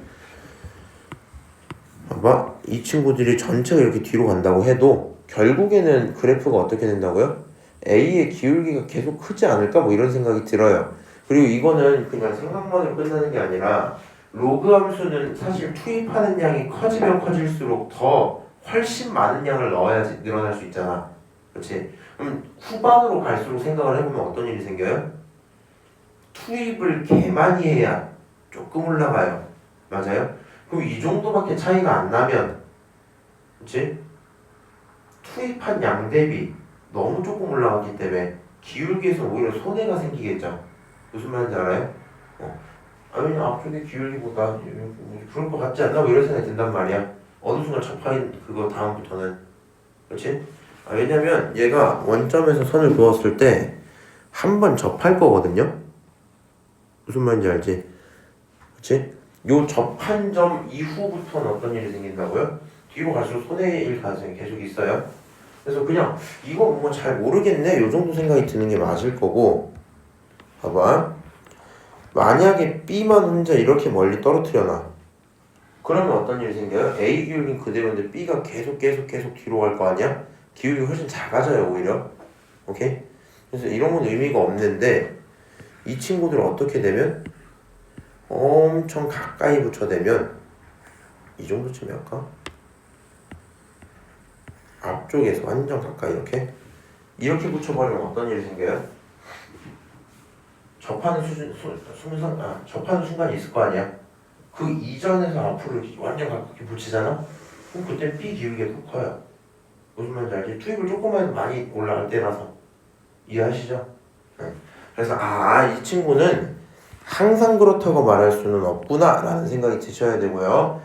S1: 봐봐. 이 친구들이 전체가 이렇게 뒤로 간다고 해도 결국에는 그래프가 어떻게 된다고요? A의 기울기가 계속 크지 않을까? 뭐 이런 생각이 들어요. 그리고 이거는 그냥 생각만으로 끝나는 게 아니라 로그 함수는 사실 투입하는 양이 커지면 커질수록 더 훨씬 많은 양을 넣어야지 늘어날 수 있잖아. 그렇지? 그럼 후반으로 갈수록 생각을 해보면 어떤 일이 생겨요? 투입을 개 많이 해야 조금 올라가요. 맞아요? 그럼 이 정도밖에 차이가 안 나면, 그렇지? 투입한 양 대비 너무 조금 올라갔기 때문에 기울기에서 오히려 손해가 생기겠죠. 무슨 말인지 알아요? 아니 앞쪽에 기울기보다 그럴 것 같지 않나? 뭐 이런 생각이 든단 말이야. 어느 순간 접하인 그거 다음부터는, 그렇지? 왜냐면 얘가 원점에서 선을 그었을 때 한 번 접할 거거든요. 무슨 말인지 알지? 그렇지? 요 접한 점 이후부터는 어떤 일이 생긴다고요? 뒤로 갈수록 손해일 가능성이 계속 있어요. 그래서 그냥 이거 뭔가 잘 모르겠네 요 정도 생각이 드는 게 맞을 거고. 봐봐. 만약에 B만 혼자 이렇게 멀리 떨어뜨려 놔. 그러면 어떤 일이 생겨요? A 기울기는 그대로인데 B가 계속 뒤로 갈 거 아니야? 기울기 훨씬 작아져요 오히려. 오케이? 그래서 이런 건 의미가 없는데 이 친구들은 어떻게 되면 엄청 가까이 붙여대면 이 정도쯤이 할까? 앞쪽에서 완전 가까이 이렇게 붙여버리면 어떤 일이 생겨요? 접하는 접하는 순간이 있을 거 아니야? 그 이전에서 앞으로 이렇게 완전 가깝게 붙이잖아? 그럼 그때 B 기울기가 더 커요. 무슨 말인지 알지? 투입을 조금만 해도 많이 올라갈 때라서. 이해하시죠? 네. 그래서 이 친구는 항상 그렇다고 말할 수는 없구나 라는 생각이 드셔야 되고요.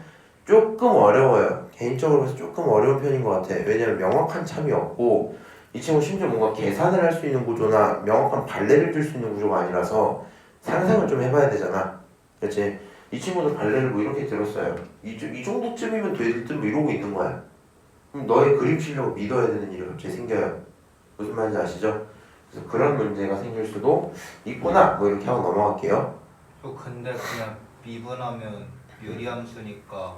S1: 조금 어려워요. 개인적으로 봐서 조금 어려운 편인 것 같아. 왜냐면 명확한 참이 없고 이 친구 심지어 뭔가 계산을 할 수 있는 구조나 명확한 발레를 들 수 있는 구조가 아니라서 상상을 좀 해봐야 되잖아. 그렇지? 이 친구도 발레를 뭐 이렇게 들었어요. 이 정도쯤이면 될 듯 뭐 이러고 있는 거야. 그럼 너의 그림 실력을 믿어야 되는 일이 갑자기 생겨요. 무슨 말인지 아시죠? 그래서 그런 문제가 생길 수도 있구나 뭐 이렇게 하고 넘어갈게요.
S2: 근데 그냥 미분하면 유리함수니까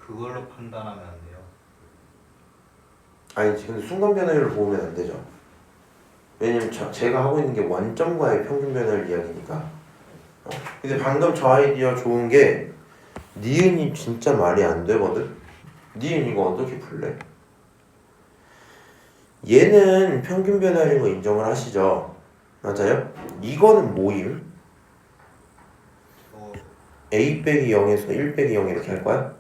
S2: 그걸로 판단하면 안 돼요.
S1: 아니 근데 순간 변화율을 보면 안 되죠. 왜냐면 제가 하고 있는 게 원점과의 평균 변화율 이야기니까. 근데 방금 저 아이디어 좋은 게 니은이 진짜 말이 안 되거든. 니은 이거 어떻게 풀래? 얘는 평균 변화율인 거 인정을 하시죠? 맞아요? 이거는 뭐임? a 빼기 0에서 1 빼기 0 이렇게 할 거야?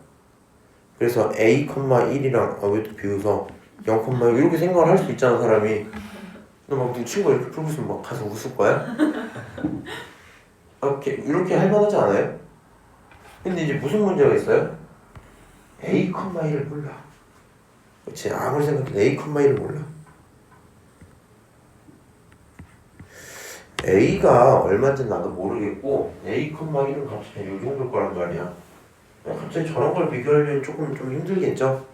S1: 그래서 a, 1이랑 왜 또 비웃어? 0, 이렇게 생각을 할 수 있잖아 사람이. 너 막 네 친구가 이렇게 풀고 있으면 막 가서 웃을 거야? 이렇게 할 만하지 않아요? 근데 이제 무슨 문제가 있어요? a, 1을 몰라. 그렇지? 아무리 생각해도 a, 1을 몰라. a가 얼마인지 나도 모르겠고 a, 1은 값이 이 정도일 거란 말이야. 갑자기 저런 걸 비교하려면 조금 좀 힘들겠죠?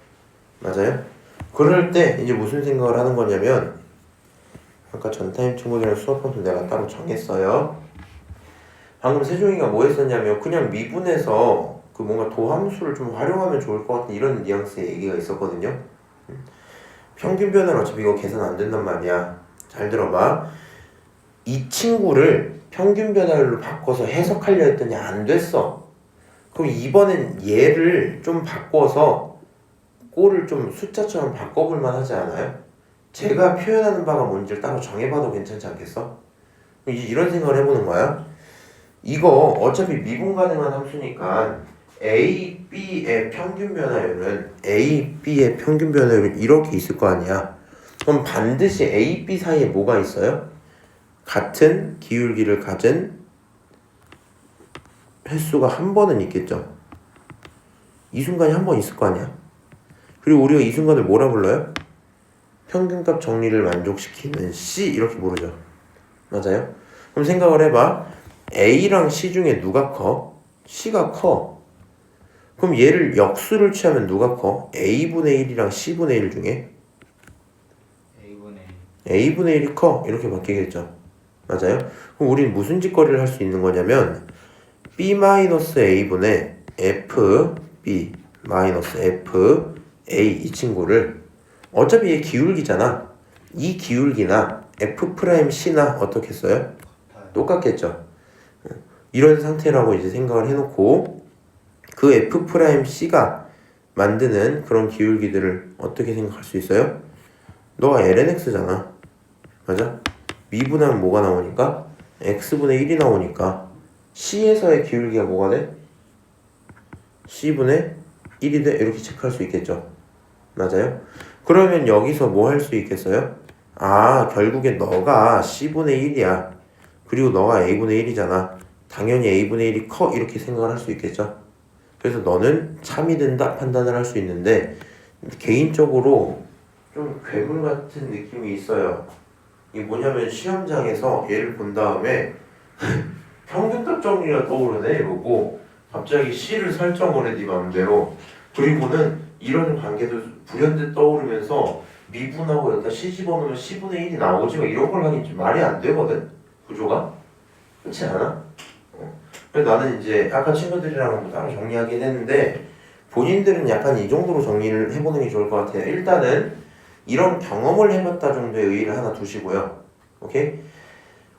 S1: 맞아요? 그럴 때 이제 무슨 생각을 하는 거냐면 아까 전타임 친구들이랑 수업하면서 내가 따로 정했어요. 방금 세종이가 뭐 했었냐면 그냥 미분해서 그 뭔가 도함수를 좀 활용하면 좋을 것 같은 이런 뉘앙스의 얘기가 있었거든요. 평균 변화는 어차피 이거 계산 안 된단 말이야. 잘 들어봐. 이 친구를 평균 변화율로 바꿔서 해석하려 했더니 안 됐어. 그럼 이번엔 얘를 좀 바꿔서 꼴을 좀 숫자처럼 바꿔볼 만하지 않아요? 제가 표현하는 바가 뭔지를 따로 정해봐도 괜찮지 않겠어? 이런 생각을 해보는 거야. 이거 어차피 미분 가능한 함수니까 A, B의 평균 변화율은 이렇게 있을 거 아니야. 그럼 반드시 A, B 사이에 뭐가 있어요? 같은 기울기를 가진 횟수가 한 번은 있겠죠. 이 순간이 한 번 있을 거 아니야. 그리고 우리가 이 순간을 뭐라 불러요? 평균값 정리를 만족시키는 C 이렇게 부르죠. 맞아요? 그럼 생각을 해봐. A랑 C 중에 누가 커? C가 커. 그럼 얘를 역수를 취하면 누가 커? A분의 1이랑 C분의 1 중에? A분의 1이 커. 이렇게 바뀌겠죠. 맞아요? 그럼 우리는 무슨 짓거리를 할 수 있는 거냐면 B-A분의 FB 마이너스 f a 이 친구를 어차피 얘 기울기잖아. 이 기울기나 f 프라임 c나 어떻게 써요? 똑같겠죠. 이런 상태라고 이제 생각을 해놓고 그 f 프라임 c가 만드는 그런 기울기들을 어떻게 생각할 수 있어요? 너가 lnx잖아. 맞아? 미분하면 뭐가 나오니까? x분의 1이 나오니까 c에서의 기울기가 뭐가 돼? c분의 1이 돼? 이렇게 체크할 수 있겠죠. 맞아요? 그러면 여기서 뭐 할 수 있겠어요? 아, 결국에 너가 c분의 1이야. 그리고 너가 a분의 1이잖아. 당연히 a분의 1이 커. 이렇게 생각을 할 수 있겠죠. 그래서 너는 참이 된다 판단을 할 수 있는데 개인적으로 좀 괴물 같은 느낌이 있어요. 이게 뭐냐면 시험장에서 얘를 본 다음에 평균값 정리가 떠오르네 이러고 갑자기 C를 설정을 해 네 맘대로. 그리고는 이런 관계도 불현듯 떠오르면서 미분하고 여기다 C 집어넣으면 C분의 1이 나오지 막 이런 걸 하긴 좀 말이 안 되거든 구조가. 그렇지 않아? 그래서 나는 이제 아까 친구들이랑 따로 정리하긴 했는데 본인들은 약간 이 정도로 정리를 해보는 게 좋을 것 같아요. 일단은 이런 경험을 해봤다 정도의 의의를 하나 두시고요. 오케이?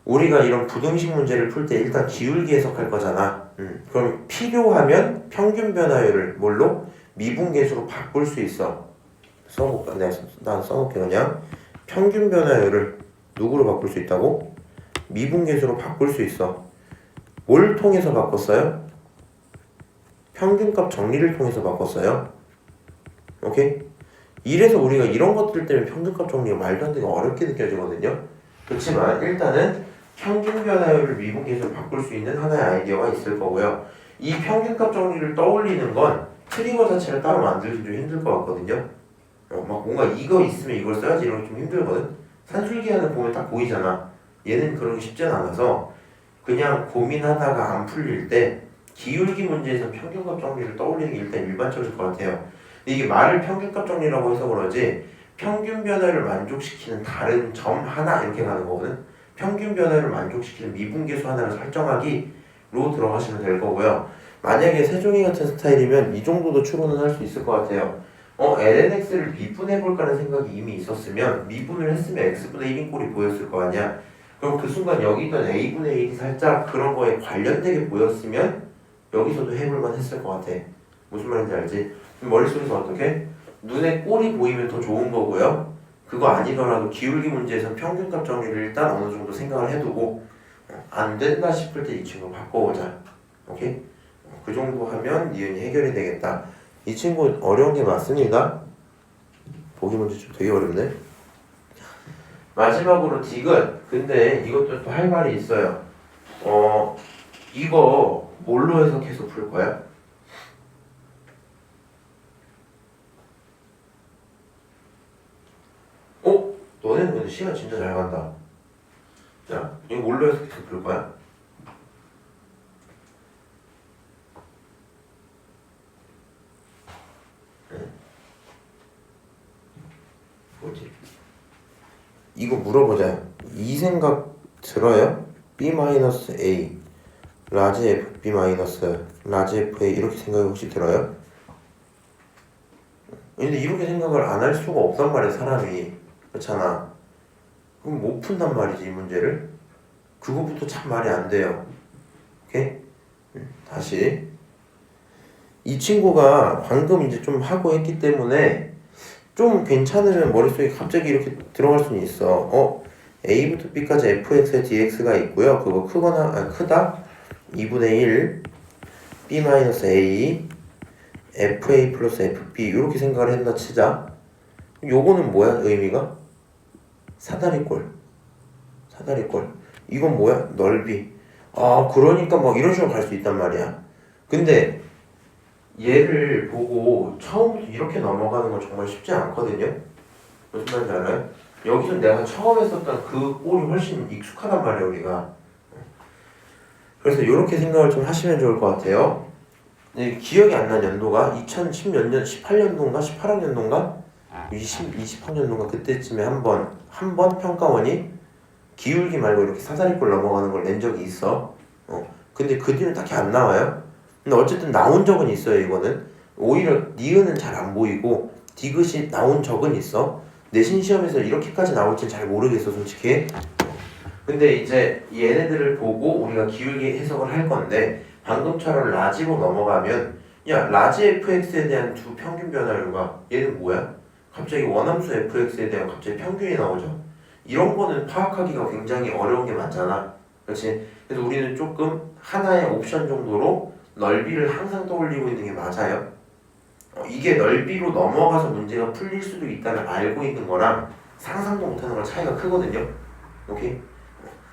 S1: 우리가 이런 부등식 문제를 풀 때 일단 기울기 해석할 거잖아. 그럼 필요하면 평균 변화율을 뭘로? 미분계수로 바꿀 수 있어. 써볼까? 난 써볼게 그냥. 평균 변화율을 누구로 바꿀 수 있다고? 미분계수로 바꿀 수 있어. 뭘 통해서 바꿨어요? 평균값 정리를 통해서 바꿨어요. 오케이? 이래서 우리가 이런 것들 때문에 평균값 정리가 말도 안 되게 어렵게 느껴지거든요. 그렇지만 일단은 평균 변화율을 미분계수로 바꿀 수 있는 하나의 아이디어가 있을 거고요. 이 평균값 정리를 떠올리는 건 트리거 자체를 따로 만들기 좀 힘들 것 같거든요. 막 뭔가 이거 있으면 이걸 써야지 이런 게 좀 힘들거든. 산술기하는 보면 딱 보이잖아. 얘는 그런 게 쉽진 않아서 그냥 고민하다가 안 풀릴 때 기울기 문제에서 평균값 정리를 떠올리는 게 일단 일반적일 것 같아요. 이게 말을 평균값 정리라고 해서 그러지 평균 변화를 만족시키는 다른 점 하나 이렇게 가는 거거든. 평균 변화를 만족시키는 미분계수 하나를 설정하기로 들어가시면 될 거고요. 만약에 세종이 같은 스타일이면 이 정도도 추론은 할 수 있을 것 같아요. lnx를 미분해볼까라는 생각이 이미 있었으면 미분을 했으면 x분의 1인 꼴이 보였을 거 아니야. 그럼 그 순간 여기 있던 a분의 1이 살짝 그런 거에 관련되게 보였으면 여기서도 해볼만 했을 것 같아. 무슨 말인지 알지? 머릿속에서 어떻게? 눈에 꼴이 보이면 더 좋은 거고요. 그거 아니더라도 기울기 문제에서 평균값 정리를 일단 어느 정도 생각을 해두고 안 된다 싶을 때 이 친구 바꿔보자. 오케이? 그 정도 하면 니은이 해결이 되겠다. 이 친구 어려운 게 맞습니다. 보기 문제 좀 되게 어렵네. 마지막으로 디귿. 근데 이것도 또 할 말이 있어요. 이거 뭘로 해석해서 풀 거야? 너네는 근데 시간 진짜 잘 간다. 자, 이거 뭘로 해석해서 풀 거야? 뭐지? 이거 물어보자. 이 생각 들어요? B-A 라지 F B- 라지 F A 이렇게 생각이 혹시 들어요? 근데 이렇게 생각을 안 할 수가 없단 말이야 사람이. 그렇잖아. 그럼 못 푼단 말이지 이 문제를. 그거부터 참 말이 안 돼요. 오케이? 다시 이 친구가 방금 이제 좀 하고 했기 때문에 좀 괜찮으면 머릿속에 갑자기 이렇게 들어갈 수는 있어. A부터 B까지 fx에 dx가 있고요. 그거 크거나 크다 2분의 1 B-A fa 플러스 fb 이렇게 생각을 했나 치자. 요거는 뭐야 의미가? 사다리꼴. 이건 뭐야? 넓이. 그러니까 막 이런 식으로 갈 수 있단 말이야. 근데 얘를 보고 처음부터 이렇게 넘어가는 건 정말 쉽지 않거든요. 무슨 말인지 알아요? 여기서 내가 처음 했었던 그 꼴이 훨씬 익숙하단 말이에요 우리가. 그래서 이렇게 생각을 좀 하시면 좋을 것 같아요. 기억이 안 난 연도가 2010몇 년, 18년도인가 18학년도인가 20학년도인가 그때쯤에 한 번 평가원이 기울기 말고 이렇게 사다리꼴 넘어가는 걸 낸 적이 있어. 근데 그 뒤는 딱히 안 나와요. 근데 어쨌든 나온 적은 있어요 이거는. 오히려 니은은 잘 안 보이고 디귿이 나온 적은 있어. 내신 시험에서 이렇게까지 나올지는 잘 모르겠어 솔직히. 근데 이제 얘네들을 보고 우리가 기울기 해석을 할 건데 방금처럼 라지로 넘어가면 야 라지 fx에 대한 두 평균 변화율과 얘는 뭐야? 갑자기 원함수 fx에 대한 갑자기 평균이 나오죠. 이런 거는 파악하기가 굉장히 어려운 게 많잖아. 그렇지? 그래서 우리는 조금 하나의 옵션 정도로 넓이를 항상 떠올리고 있는 게 맞아요. 이게 넓이로 넘어가서 문제가 풀릴 수도 있다는 알고 있는 거랑 상상도 못하는 거랑 차이가 크거든요. 오케이?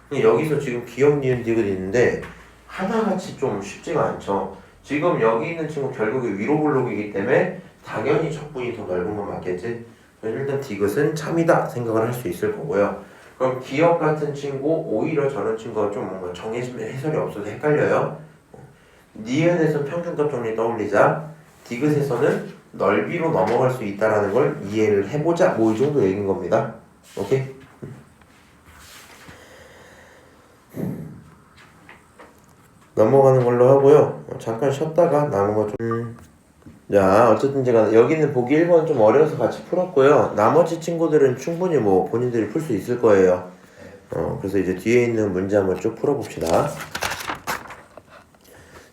S1: 근데 여기서 지금 기억 니은 디귿 있는데 하나같이 좀 쉽지가 않죠. 지금 여기 있는 친구 결국에 위로 블록이기 때문에 당연히 적분이 더 넓은 건 맞겠지? 일단 디귿은 참이다 생각을 할 수 있을 거고요. 그럼 기억 같은 친구 오히려 저런 친구가 좀 뭔가 정해지면 해설이 없어서 헷갈려요. 니은에서 평균값 정리 떠올리자. 디귿에서는 넓이로 넘어갈 수 있다라는 걸 이해를 해보자. 뭐 이 정도 얘기인 겁니다. 오케이? 넘어가는 걸로 하고요. 잠깐 쉬었다가 남은 거 좀. 자, 어쨌든 제가 여기는 보기 1번 좀 어려워서 같이 풀었고요. 나머지 친구들은 충분히 뭐 본인들이 풀 수 있을 거예요. 그래서 이제 뒤에 있는 문제 한번 쭉 풀어봅시다.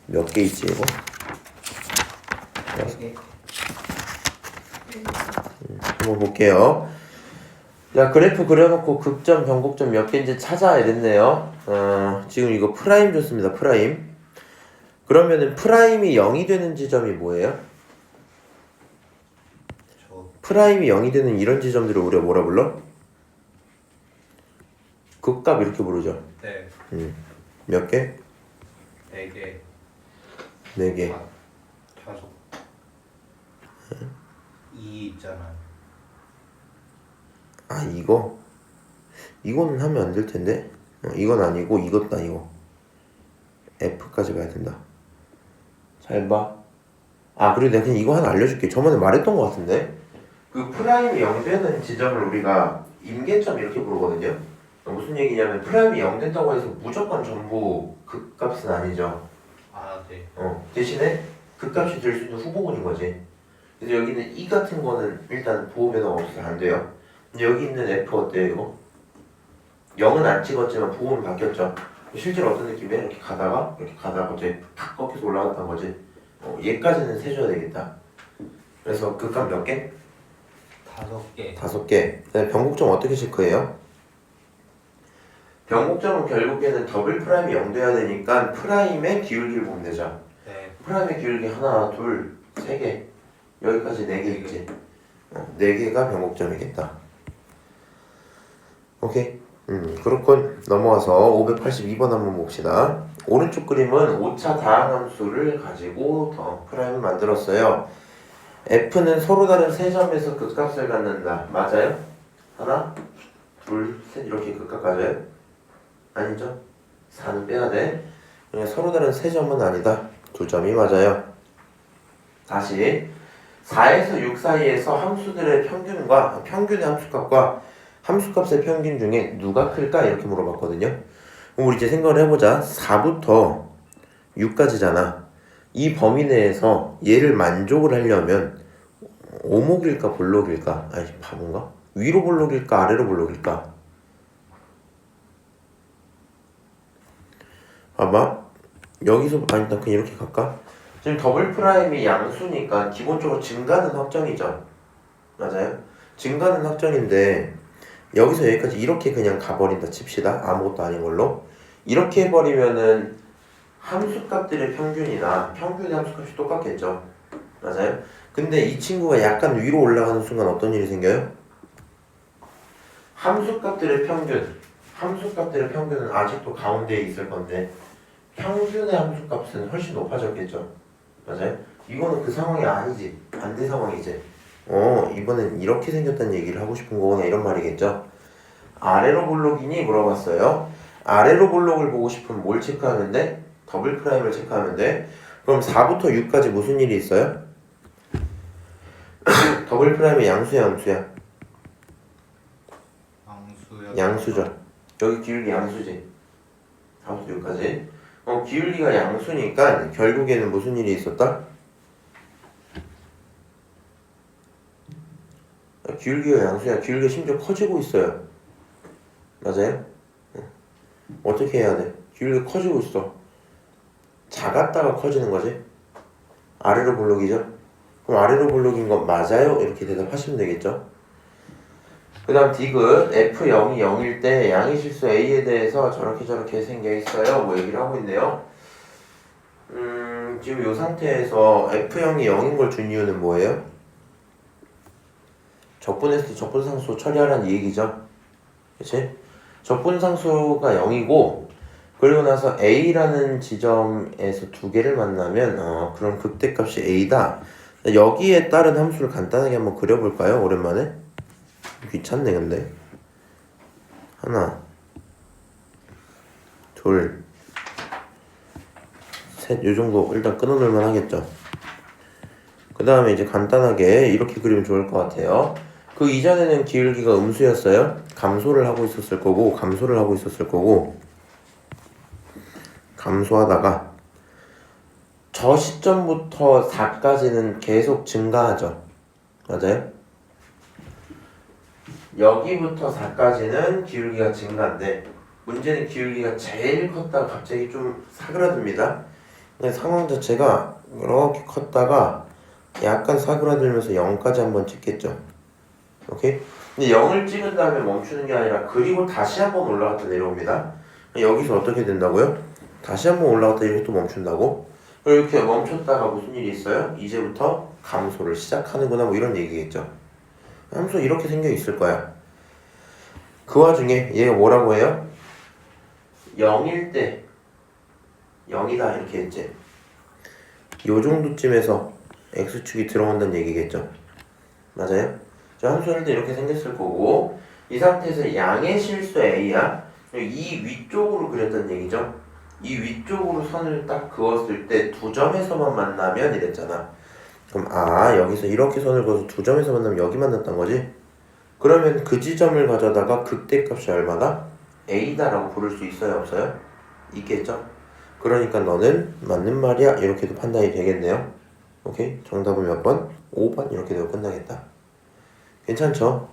S1: 몇 개 있지 이거? 한번 볼게요. 자, 그래프 그려놓고 극점, 변곡점 몇 개인지 찾아 이랬네요. 지금 이거 프라임 줬습니다. 프라임. 그러면은 프라임이 0이 되는 지점이 뭐예요? 프라임이 0이 되는 이런 지점들을 우리가 뭐라 불러? 극값 이렇게 부르죠.
S2: 네.
S1: 몇 개?
S2: 4개.
S1: 4개.
S2: 5. 2 있잖아요.
S1: 아 이거? 이거는 하면 안 될 텐데. 이건 아니고 이것도 아니고 F까지 가야 된다. 잘 봐. 아 그리고 내가 그냥 이거 하나 알려줄게. 저번에 말했던 것 같은데 그 프라임이 0 되는 지점을 우리가 임계점 이렇게 부르거든요. 무슨 얘기냐면 프라임이 0 된다고 해서 무조건 전부 극값은 아니죠.
S2: 아 네.
S1: 대신에 극값이 될 수 있는 후보군인 거지. 그래서 여기는 E 같은 거는 일단 보호 변화가 없어서 안 돼요. 근데 여기 있는 F 어때요 이거? 0은 안 찍었지만 보호는 바뀌었죠. 실제로 어떤 느낌이야? 이렇게 가다가 갑자기 팍 꺾여서 올라갔던 거지. 얘까지는 세줘야 되겠다. 그래서 극값 몇 개?
S2: 5개.
S1: 5개. 그다음에 변곡점 어떻게 체크해요? 변곡점은 결국에는 더블 프라임이 0 돼야 되니까 프라임의 기울기를 보면 되죠.
S2: 네.
S1: 프라임의 기울기 하나, 둘, 3개. 여기까지 4개 있지. 4개가 변곡점이겠다. 오케이. 그렇군. 넘어와서 582번 한번 봅시다. 오른쪽 그림은 5차 다항함수를 가지고 프라임을 만들었어요. F는 서로 다른 세 점에서 극값을 갖는다. 맞아요? 하나, 둘, 셋 이렇게 극값 가져요? 아니죠? 4는 빼야 돼. 그냥 서로 다른 세 점은 아니다. 2점이 맞아요. 다시 4에서 6 사이에서 함수들의 평균의 함수값과 함수값의 평균 중에 누가 클까? 이렇게 물어봤거든요. 그럼 우리 이제 생각을 해보자. 4부터 6까지잖아. 이 범위 내에서 얘를 만족을 하려면 오목일까 볼록일까? 아니 바본가? 위로 볼록일까 아래로 볼록일까? 봐봐. 여기서 일단 그냥 이렇게 갈까? 지금 더블 프라임이 양수니까 기본적으로 증가는 확정이죠. 맞아요? 증가는 확정인데 여기서 여기까지 이렇게 그냥 가버린다 칩시다. 아무것도 아닌 걸로. 이렇게 해버리면은 함수값들의 평균이나 평균의 함수값이 똑같겠죠. 맞아요? 근데 이 친구가 약간 위로 올라가는 순간 어떤 일이 생겨요? 함수값들의 평균은 아직도 가운데에 있을 건데 평균의 함수값은 훨씬 높아졌겠죠. 맞아요? 이거는 그 상황이 아니지. 반대 상황이지. 이번엔 이렇게 생겼다는 얘기를 하고 싶은 거구나 이런 말이겠죠. 아래로 볼록이니 물어봤어요. 아래로 볼록을 보고 싶으면 뭘 체크하면 돼? 더블 프라임을 체크하면 돼. 그럼 4부터 6까지 무슨 일이 있어요? 더블 프라임의 양수야 함수야? 양수죠. 여기 기울기 양수지. 4부터 6까지. 기울기가 양수니까 결국에는 무슨 일이 있었다? 기울기가 양수야. 기울기가 심지어 커지고 있어요. 맞아요? 어떻게 해야 돼? 기울기가 커지고 있어. 작았다가 커지는 거지. 아래로 볼록이죠? 그럼 아래로 볼록인 건 맞아요? 이렇게 대답하시면 되겠죠? 그 다음 디귿 F0이 0일 때 양의 실수 A에 대해서 저렇게 생겨 있어요. 뭐 얘기를 하고 있네요. 지금 이 상태에서 F0이 0인 걸 준 이유는 뭐예요? 적분했을 때 적분상수 처리하라는 이 얘기죠. 그치? 적분상수가 0이고 그리고 나서 A라는 지점에서 두 개를 만나면 그럼 극대값이 A다. 여기에 따른 함수를 간단하게 한번 그려볼까요? 오랜만에? 귀찮네 근데. 하나 둘 셋 요정도 일단 끊어놓을만 하겠죠. 그 다음에 이제 간단하게 이렇게 그리면 좋을 것 같아요. 그 이전에는 기울기가 음수였어요. 감소를 하고 있었을 거고 감소하다가 저 시점부터 4까지는 계속 증가하죠. 맞아요? 여기부터 4까지는 기울기가 증가인데 문제는 기울기가 제일 컸다가 갑자기 좀 사그라듭니다. 상황 자체가 이렇게 컸다가 약간 사그라들면서 0까지 한번 찍겠죠. 오케이? 근데 0을 찍은 다음에 멈추는 게 아니라 그리고 다시 한번 올라갔다 내려옵니다. 여기서 어떻게 된다고요? 다시 한번 올라갔다 이렇게 또 멈춘다고? 이렇게 멈췄다가 무슨 일이 있어요? 이제부터 감소를 시작하는구나 뭐 이런 얘기겠죠. 함수 이렇게 생겨 있을 거야. 그 와중에 얘가 뭐라고 해요? 0일 때 0이다 이렇게 했지. 요 정도쯤에서 x축이 들어온다는 얘기겠죠. 맞아요? 저 함수할 때 이렇게 생겼을 거고 이 상태에서 양의 실수 a야. 이 위쪽으로 그렸다는 얘기죠. 이 위쪽으로 선을 딱 그었을 때 두 점에서만 만나면 이랬잖아. 그럼 여기서 이렇게 선을 그어서 두 점에서 만나면 여기 만났단 거지? 그러면 그 지점을 가져다가 극대값이 얼마다? a다라고 부를 수 있어요? 없어요? 있겠죠? 그러니까 너는 맞는 말이야 이렇게도 판단이 되겠네요. 오케이? 정답은 몇 번? 5번 이렇게 되고 끝나겠다. 괜찮죠?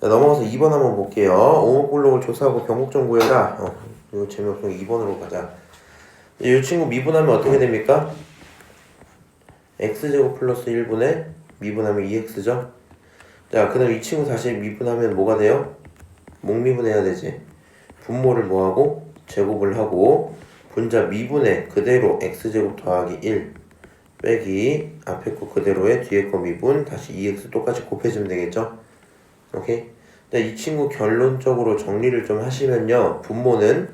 S1: 자, 넘어가서 2번 한번 볼게요. 오목블록을 조사하고 변곡점 구해라. 이거 재미없으면 2번으로 가자. 이 친구 미분하면 어떻게 됩니까? x제곱 플러스 1분의 미분하면 2x죠? 자, 그 다음 이 친구 다시 미분하면 뭐가 돼요? 목미분해야 되지. 분모를 뭐하고? 제곱을 하고 분자 미분해 그대로 x제곱 더하기 1 빼기 앞에 거 그대로에 뒤에 거 미분 다시 2x 똑같이 곱해주면 되겠죠? 오케이? 이 친구 결론적으로 정리를 좀 하시면요. 분모는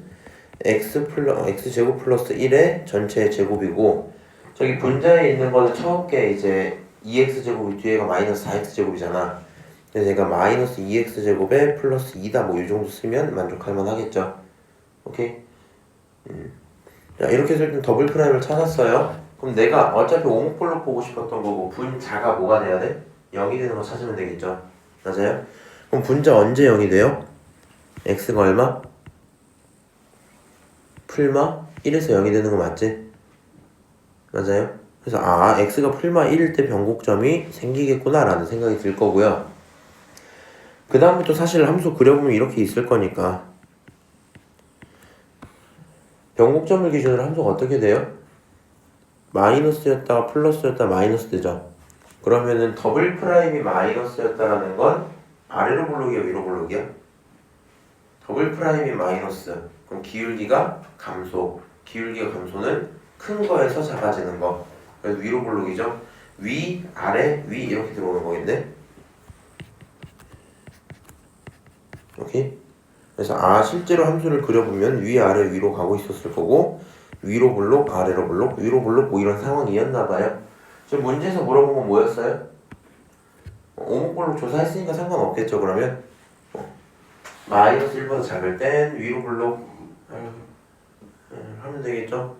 S1: x제곱 플러스 1의 전체의 제곱이고 저기 분자에 있는 거는 처음 게 이제 2x제곱이 뒤에가 마이너스 4x제곱이잖아. 그래서 얘가 마이너스 2x제곱에 플러스 2다 뭐 이 정도 쓰면 만족할 만 하겠죠. 오케이? 자, 이렇게 해서 일단 더블 프라임을 찾았어요. 그럼 내가 어차피 오목블록 보고 싶었던 거고 분자가 뭐가 돼야 돼? 0이 되는 거 찾으면 되겠죠. 맞아요? 그럼 분자 언제 0이 돼요? x가 얼마? 풀마 1에서 0이 되는 거 맞지? 맞아요? 그래서 x가 풀마 1일 때 변곡점이 생기겠구나 라는 생각이 들 거고요. 그 다음부터 사실 함수 그려보면 이렇게 있을 거니까 변곡점을 기준으로 함수가 어떻게 돼요? 마이너스였다가 플러스였다가 마이너스 되죠. 그러면은 더블 프라임이 마이너스였다라는 건 아래로 볼록이야 위로 볼록이야? 더블 프라임이 마이너스. 그럼 기울기가 감소. 기울기가 감소는 큰 거에서 작아지는 거. 그래서 위로 볼록이죠. 위, 아래, 위 이렇게 들어오는 거겠네. 오케이? 그래서 실제로 함수를 그려보면 위, 아래, 위로 가고 있었을 거고 위로 볼록, 아래로 볼록, 위로 볼록 뭐 이런 상황이었나봐요. 지금 문제에서 물어본 건 뭐였어요? 오목볼록 조사했으니까 상관없겠죠. 그러면 마이너스 1보다 작을 땐 위로 볼록 하면 되겠죠.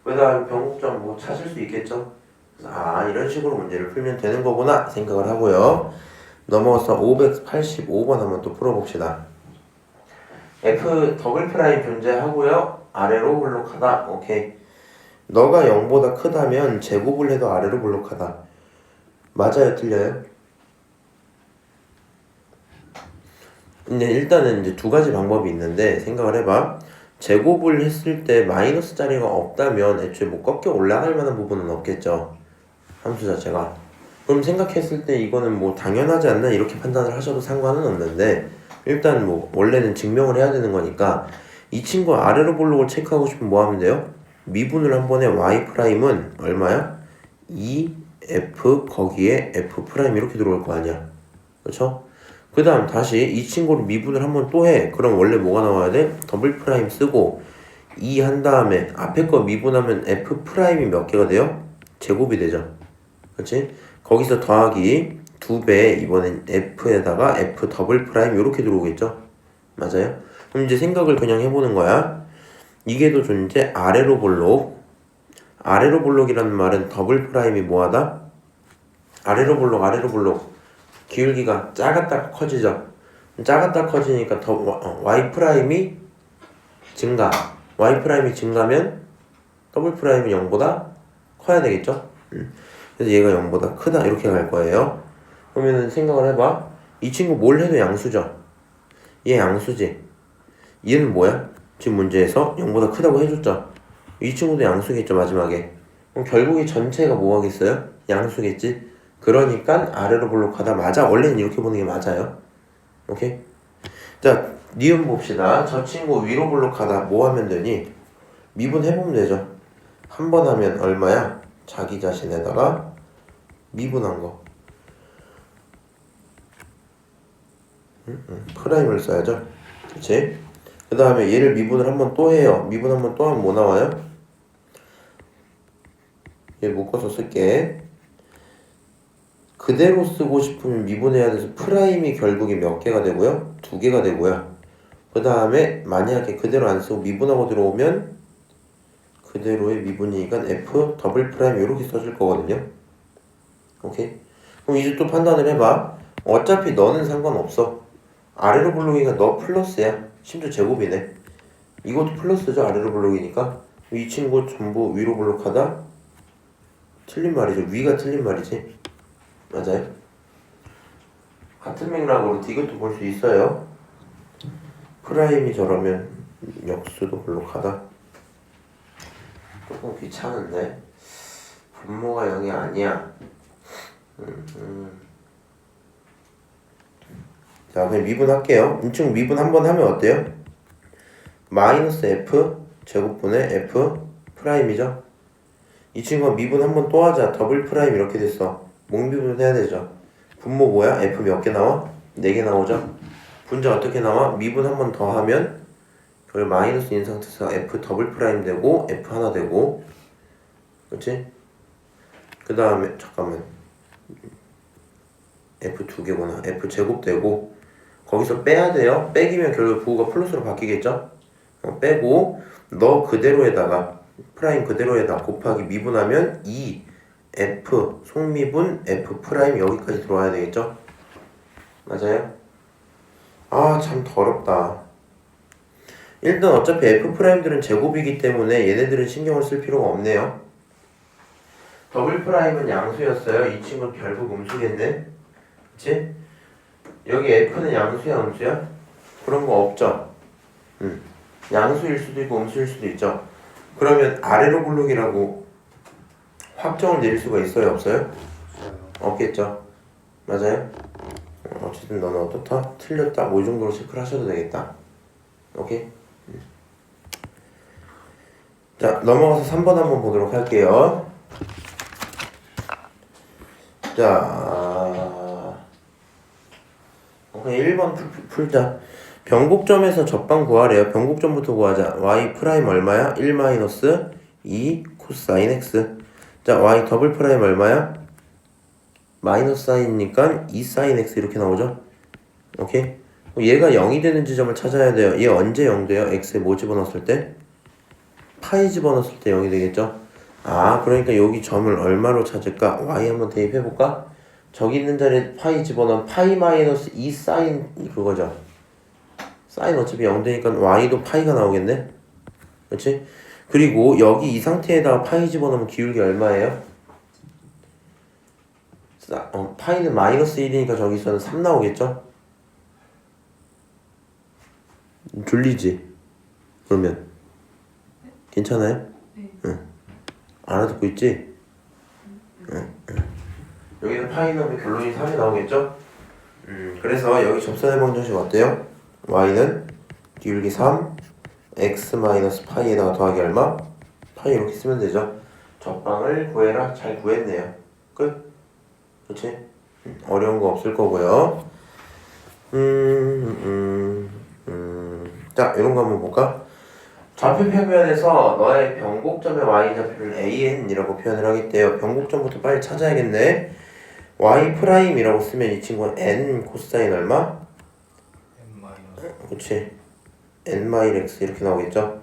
S1: 그 다음 변곡점 뭐 찾을 수 있겠죠. 그래서 이런 식으로 문제를 풀면 되는 거구나 생각을 하고요. 넘어가서 585번 한번 또 풀어봅시다. f 더블 프라임 존재하고요. 아래로 볼록하다. 오케이. 너가 0보다 크다면 제곱을 해도 아래로 볼록하다. 맞아요? 틀려요? 근데 일단은 이제 두 가지 방법이 있는데 생각을 해봐. 제곱을 했을 때 마이너스 자리가 없다면 애초에 뭐 꺾여 올라갈 만한 부분은 없겠죠. 함수 자체가. 그럼 생각했을 때 이거는 뭐 당연하지 않나 이렇게 판단을 하셔도 상관은 없는데 일단 뭐 원래는 증명을 해야 되는 거니까 이 친구 아래로 볼록을 체크하고 싶으면 뭐 하면 돼요? 미분을 한 번에 y''은 얼마야? 2f 거기에 f' 이렇게 들어올 거 아니야. 그렇죠? 그 다음 다시 이 친구를 미분을 한 번 또 해. 그럼 원래 뭐가 나와야 돼? 더블 프라임 쓰고 2 한 다음에 앞에 거 미분하면 f 프라임이 몇 개가 돼요? 제곱이 되죠. 그렇지? 거기서 더하기 2배 이번엔 f에다가 f 더블 프라임 이렇게 들어오겠죠? 맞아요? 그럼 이제 생각을 그냥 해보는 거야. 이게 더 존재 아래로 볼록. 아래로 볼록이라는 말은 더블 프라임이 뭐하다? 아래로 볼록 기울기가 작았다 커지죠. 작았다 커지니까 y 프라임이 증가. y 프라임이 증가면 더블 프라임이 0보다 커야 되겠죠. 그래서 얘가 0보다 크다 이렇게 갈 거예요. 그러면은 생각을 해봐. 이 친구 뭘 해도 양수죠. 얘 양수지. 얘는 뭐야? 지금 문제에서 0보다 크다고 해줬죠. 이 친구도 양수겠죠 마지막에. 그럼 결국 이 전체가 뭐 하겠어요? 양수겠지. 그러니까 아래로 볼록하다. 맞아. 원래는 이렇게 보는 게 맞아요. 오케이? 자, 니은 봅시다. 저 친구 위로 볼록하다. 뭐 하면 되니? 미분 해보면 되죠. 한 번 하면 얼마야? 자기 자신에다가 미분한 거. 프라임을 써야죠. 그치? 그 다음에 얘를 미분을 한 번 또 해요. 미분 한 번 또 하면 뭐 나와요? 얘 묶어서 쓸게. 그대로 쓰고 싶으면 미분해야 돼서 프라임이 결국에 몇 개가 되고요? 2개가 되고요. 그 다음에 만약에 그대로 안 쓰고 미분하고 들어오면 그대로의 미분이니까 f 더블 프라임 이렇게 써줄 거거든요. 오케이? 그럼 이제 또 판단을 해봐. 어차피 너는 상관없어. 아래로 볼록이니까 너 플러스야. 심지어 제곱이네. 이것도 플러스죠. 아래로 볼록이니까. 이 친구 전부 위로 볼록하다? 틀린 말이죠. 위가 틀린 말이지. 맞아요? 같은 맥락으로 이것도 볼 수 있어요. 프라임이 저러면 역수도 볼록하다. 조금 귀찮은데 분모가 0이 아니야. 자, 그냥 미분할게요. 이 친구 미분 한 번 하면 어때요? 마이너스 f 제곱분의 f 프라임이죠. 이 친구가 미분 한 번 또 하자. 더블 프라임 이렇게 됐어. 몽비분 해야 되죠. 분모 뭐야? f 몇 개 나와? 4개 나오죠. 분자 어떻게 나와? 미분 한 번 더 하면 그걸 마이너스인 상태에서 f 더블 프라임 되고 f 하나 되고, 그렇지? 그 다음에 잠깐만, f 2개구나. f 제곱 되고 거기서 빼야 돼요. 빼기면 결국 부호가 플러스로 바뀌겠죠. 빼고 너 그대로에다가 프라임 그대로에다 곱하기 미분하면 2f 속미분 f 프라임 여기까지 들어와야 되겠죠. 맞아요? 아, 참 더럽다. 일단 어차피 f 프라임들은 제곱이기 때문에 얘네들은 신경을 쓸 필요가 없네요. 더블 프라임은 양수였어요. 이 친구는 결국 음수겠네. 그치? 여기 f는 양수야 음수야? 그런 거 없죠? 양수일 수도 있고 음수일 수도 있죠. 그러면 아래로 볼록이라고 확정을 내릴 수가 있어요 없어요? 없겠죠. 맞아요? 어쨌든 너는 어떻다? 틀렸다? 뭐 이 정도로 체크를 하셔도 되겠다. 오케이? 자, 넘어가서 3번 한번 보도록 할게요. 자, 오케이, 1번 풀자. 변곡점에서 접방 구하래요. 변곡점부터 구하자. y 프라임 얼마야? 1 마이너스 2 코사인 x. 자, y 더블 프라임 얼마야? 마이너스 사인이니까 2 사인 x 이렇게 나오죠. 오케이? 얘가 0이 되는 지점을 찾아야 돼요. 얘 언제 0 돼요? x에 뭐 집어넣었을 때? 파이 집어넣었을 때 0이 되겠죠? 아, 그러니까 여기 점을 얼마로 찾을까? y 한번 대입해볼까? 저기 있는 자리에 파이 집어넣으면 파이 마이너스 2 사인 그거죠. 사인 어차피 0 되니까 y도 파이가 나오겠네? 그렇지? 그리고 여기 이 상태에다가 파이 집어넣으면 기울기 얼마예요? 파이는 마이너스 1이니까 저기서는 3 나오겠죠? 졸리지? 그러면 괜찮아요?
S3: 네.
S1: 응. 알아듣고 있지? 여기는 파이 넣으면 결론이 3이 나오겠죠? 그래서 여기 접선의 방정식 어때요? y는 기울기 3 x 마이너스 파이에다가 더하기 얼마? 파이 이렇게 쓰면 되죠. 적방을 구해라. 잘 구했네요. 끝? 그치? 어려운 거 없을 거고요. 자, 이런 거 한번 볼까? 좌표 평면에서 너의 변곡점의 y좌표를 an이라고 표현을 하겠대요. 변곡점부터 빨리 찾아야겠네. y'이라고 쓰면 이 친구는 n 코사인 얼마?
S2: n 마이너스
S1: 그치. n-x 이렇게 나오겠죠.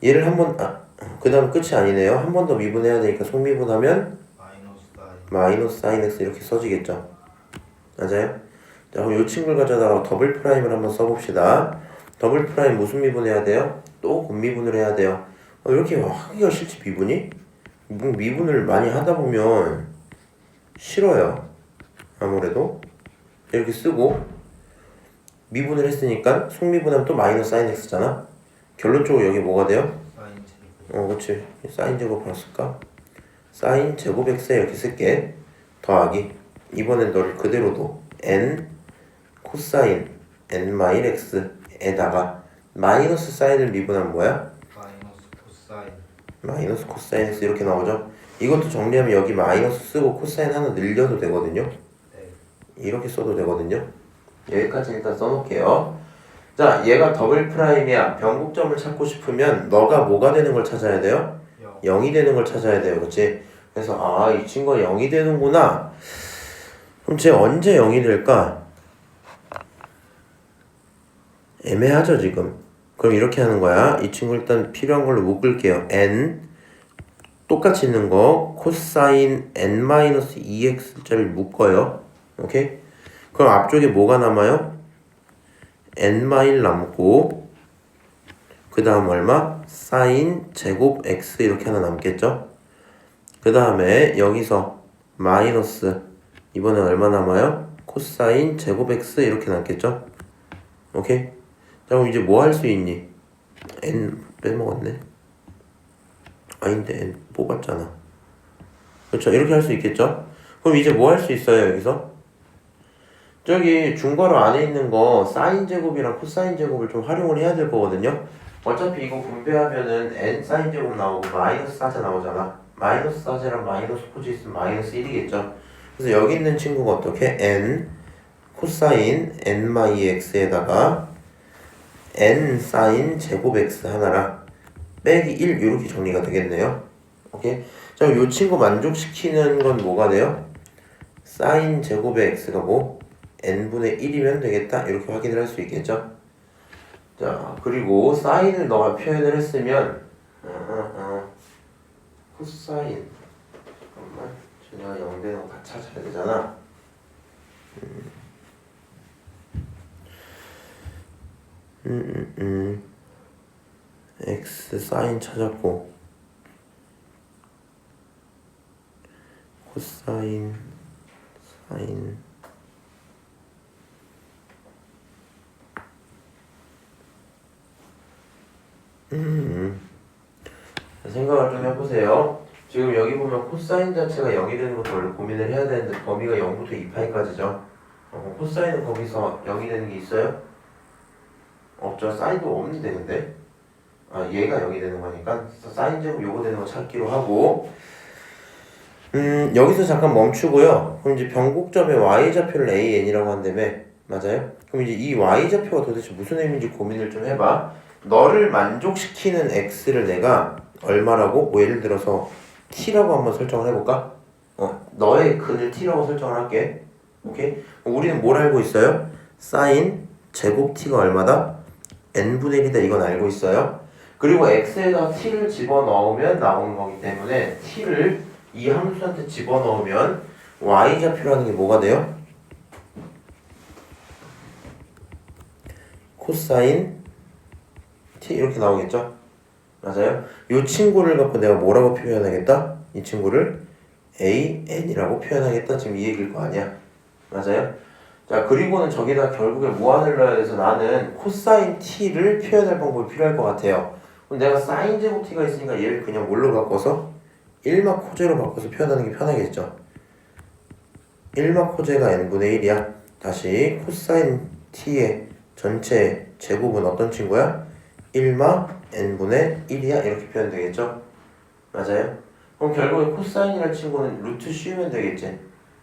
S1: 얘를 한번 그 다음 끝이 아니네요. 한 번 더 미분해야 되니까 속미분하면 마이너스 사인 x 이렇게 써지겠죠. 맞아요? 자, 그럼 이 친구를 가져다가 더블 프라임을 한번 써봅시다. 더블 프라임 무슨 미분해야 돼요? 또 곱미분을 해야 돼요. 이렇게 하기가 싫지 미분이? 미분을 많이 하다 보면 싫어요. 아무래도 이렇게 쓰고 미분을 했으니까 속미분하면 또 마이너스 사인 x잖아. 결론적으로 여기 뭐가 돼요?
S2: 사인 제곱.
S1: 그치. 사인 제곱으로 쓸까? 사인 제곱 x에 이렇게 쓸게. 더하기. 이번엔 너를 그대로 둬. n 코사인 n 마일 x에다가 마이너스 사인을 미분하면 뭐야?
S2: 마이너스 코사인.
S1: 마이너스 코사인 x 이렇게 나오죠. 이것도 정리하면 여기 마이너스 쓰고 코사인 하나 늘려도 되거든요.
S2: 네.
S1: 이렇게 써도 되거든요. 여기까지 일단 써놓을게요. 자, 얘가 더블 프라임이야. 변곡점을 찾고 싶으면 너가 뭐가 되는 걸 찾아야 돼요? 0이 되는 걸 찾아야 돼요. 그치? 그래서 이 친구가 0이 되는구나. 그럼 쟤 언제 0이 될까? 애매하죠 지금. 그럼 이렇게 하는 거야. 이 친구 일단 필요한 걸로 묶을게요. n 똑같이 있는 거 코사인 n-2x자를 묶어요. 오케이? 그럼 앞쪽에 뭐가 남아요? n-1 남고 그 다음 얼마? 사인 제곱 x 이렇게 하나 남겠죠? 그 다음에 여기서 마이너스 이번에 얼마 남아요? 코사인 제곱 x 이렇게 남겠죠? 오케이? 자, 그럼 이제 뭐 할 수 있니? n 빼먹었네. 아닌데 n 뽑았잖아. 그렇죠? 이렇게 할 수 있겠죠? 그럼 이제 뭐 할 수 있어요 여기서? 저기 중괄호 안에 있는 거 사인 제곱이랑 코사인 제곱을 좀 활용을 해야 될 거거든요. 어차피 이거 분배하면은 n 사인 제곱 나오고 마이너스 4제 나오잖아. 마이너스 4제랑 마이너스 코즈 있으면 마이너스 1이겠죠. 그래서 여기 있는 친구가 어떻게? n 코사인 n-x에다가 n 사인 제곱 x 하나랑 빼기 1 이렇게 정리가 되겠네요. 오케이? 자, 이 친구 만족시키는 건 뭐가 돼요? 사인 제곱의 x가 뭐? n분의 1이면 되겠다. 이렇게 확인을 할 수 있겠죠? 자, 그리고 사인을 너가 표현을 했으면 코사인 잠깐만 제가 0 되는 거 다 찾아야 되잖아. x 사인 찾았고 코사인 사인 생각을 좀 해보세요. 지금 여기 보면 코사인 자체가 0이 되는 것도 원래 고민을 해야 되는데 범위가 0부터 2파이까지죠. 코사인은 거기서 0이 되는 게 있어요? 없죠. 사인도 없는데 근데 얘가 0이 되는 거니까 사인 제곱 요거 되는 거 찾기로 하고 여기서 잠깐 멈추고요. 그럼 이제 변곡점의 y좌표를 an이라고 한다며. 맞아요? 그럼 이제 이 y좌표가 도대체 무슨 의미인지 고민을 좀 해봐. 너를 만족시키는 x를 내가 얼마라고? 뭐 예를 들어서 t라고 한번 설정을 해볼까? 너의 근을 t라고 설정을 할게. 오케이? 우리는 뭘 알고 있어요? 사인 제곱 t가 얼마다? n분의 1이다 이건 알고 있어요. 그리고 x에다 t를 집어넣으면 나오는 거기 때문에 t를 이 함수한테 집어넣으면 y좌표라는 게 뭐가 돼요? 코사인 t 이렇게 나오겠죠? 맞아요? 이 친구를 갖고 내가 뭐라고 표현하겠다? 이 친구를 an이라고 표현하겠다. 지금 이 얘기일 거 아니야? 맞아요? 자, 그리고는 저기다 결국에 무한을 넣어야 돼서 나는 코사인 t를 표현할 방법이 필요할 것 같아요. 그럼 내가 사인 제곱 t가 있으니까 얘를 그냥 뭘로 바꿔서 1마 코제로 바꿔서 표현하는 게 편하겠죠. 1마 코제가 n분의 1이야. 다시 코사인 t의 전체 제곱은 어떤 친구야? 1마 n분의 1이야. 이렇게 표현되겠죠. 맞아요? 그럼 결국에 코사인이라는 친구는 루트 씌우면 되겠지.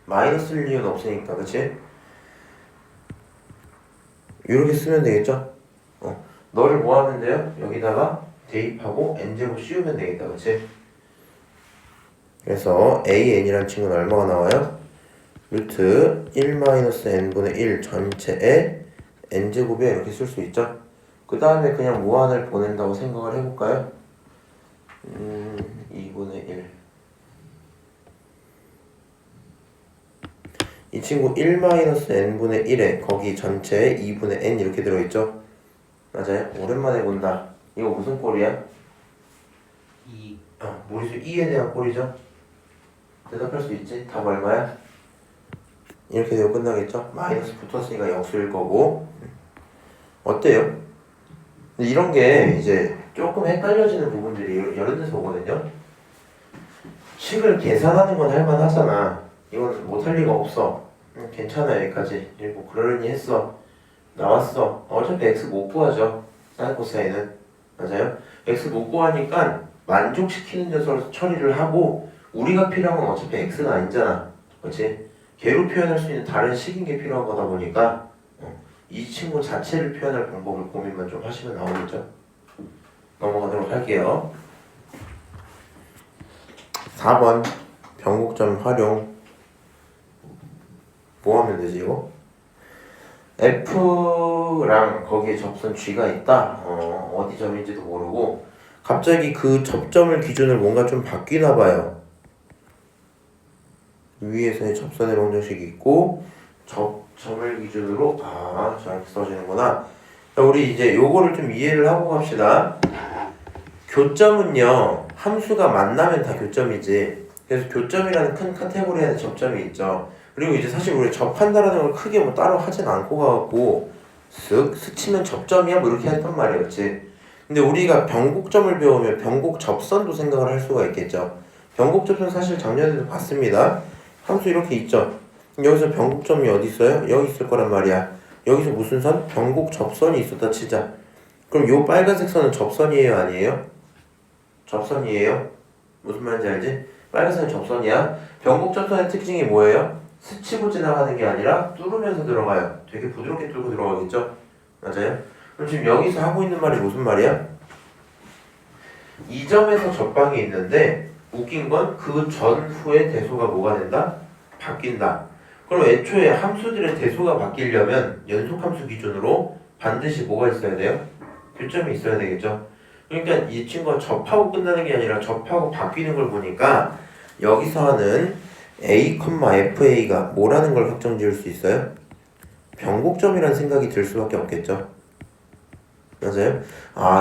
S1: 마이너스를 이유는 없으니까, 그치? 이렇게 쓰면 되겠죠? 너를 뭐 하면 돼요? 여기다가 대입하고 n제곱 씌우면 되겠다, 그치? 그래서 an이라는 친구는 얼마가 나와요? 루트 1-n분의 1 전체에 n제곱에 이렇게 쓸 수 있죠? 그 다음에 그냥 무한을 보낸다고 생각을 해볼까요? 2분의 1. 이 친구 1-n분의 1에 거기 전체에 2분의 n 이렇게 들어있죠? 맞아요? 오랜만에 본다. 이거 무슨 꼴이야?
S2: 2
S1: 무리수 2에 대한 꼴이죠? 대답할 수 있지? 답 얼마야? 이렇게 되고 끝나겠죠? 마이너스 붙었으니까 역수일 거고. 어때요? 근데 이런 게 이제 조금 헷갈려지는 부분들이 여러 데서 오거든요. 식을 계산하는 건 할만하잖아. 이건 못할 리가 없어. 괜찮아 여기까지. 그리고 그러려니 했어. 나왔어. 어차피 x 못 구하죠. 사인 코사인은. 맞아요? x 못 구하니까 만족시키는 녀석을 처리를 하고 우리가 필요한 건 어차피 x가 아니잖아. 그렇지? 걔로 표현할 수 있는 다른 식인 게 필요한 거다 보니까 이 친구 자체를 표현할 방법을 고민만 좀 하시면 나오겠죠. 넘어가도록 할게요. 4번 변곡점 활용. 뭐 하면 되지 이거? F랑 거기에 접선 G가 있다. 어디 점인지도 모르고 갑자기 그 접점을 기준으로 뭔가 좀 바뀌나 봐요. 위에서의 접선의 방정식이 있고 접점을 기준으로 저렇게 써지는구나. 자, 우리 이제 요거를 좀 이해를 하고 갑시다. 교점은요 함수가 만나면 다 교점이지. 그래서 교점이라는 큰 카테고리 안에 접점이 있죠. 그리고 이제 사실 우리 접한다라는 걸 크게 뭐 따로 하진 않고 가갖고 쓱 스치면 접점이야 뭐 이렇게 했단 말이야, 그렇지? 근데 우리가 변곡점을 배우면 변곡 접선도 생각을 할 수가 있겠죠. 변곡 접선 사실 작년에도 봤습니다. 함수 이렇게 있죠. 여기서 변곡점이 어디 있어요? 여기 있을 거란 말이야. 여기서 무슨 선? 변곡 접선이 있었다 치자. 그럼 요 빨간색 선은 접선이에요, 아니에요? 접선이에요. 무슨 말인지 알지? 빨간색은 접선이야. 변곡 접선의 특징이 뭐예요? 스치고 지나가는 게 아니라 뚫으면서 들어가요. 되게 부드럽게 뚫고 들어가겠죠? 맞아요? 그럼 지금 여기서 하고 있는 말이 무슨 말이야? 이 점에서 접방이 있는데 웃긴 건 그 전후의 대소가 뭐가 된다? 바뀐다. 그럼 애초에 함수들의 대소가 바뀌려면 연속함수 기준으로 반드시 뭐가 있어야 돼요? 교점이 있어야 되겠죠? 그러니까 이 친구가 접하고 끝나는 게 아니라 접하고 바뀌는 걸 보니까 여기서 하는 a, fa가 뭐라는 걸 확정 지을 수 있어요? 변곡점이라는 생각이 들 수밖에 없겠죠. 맞아요?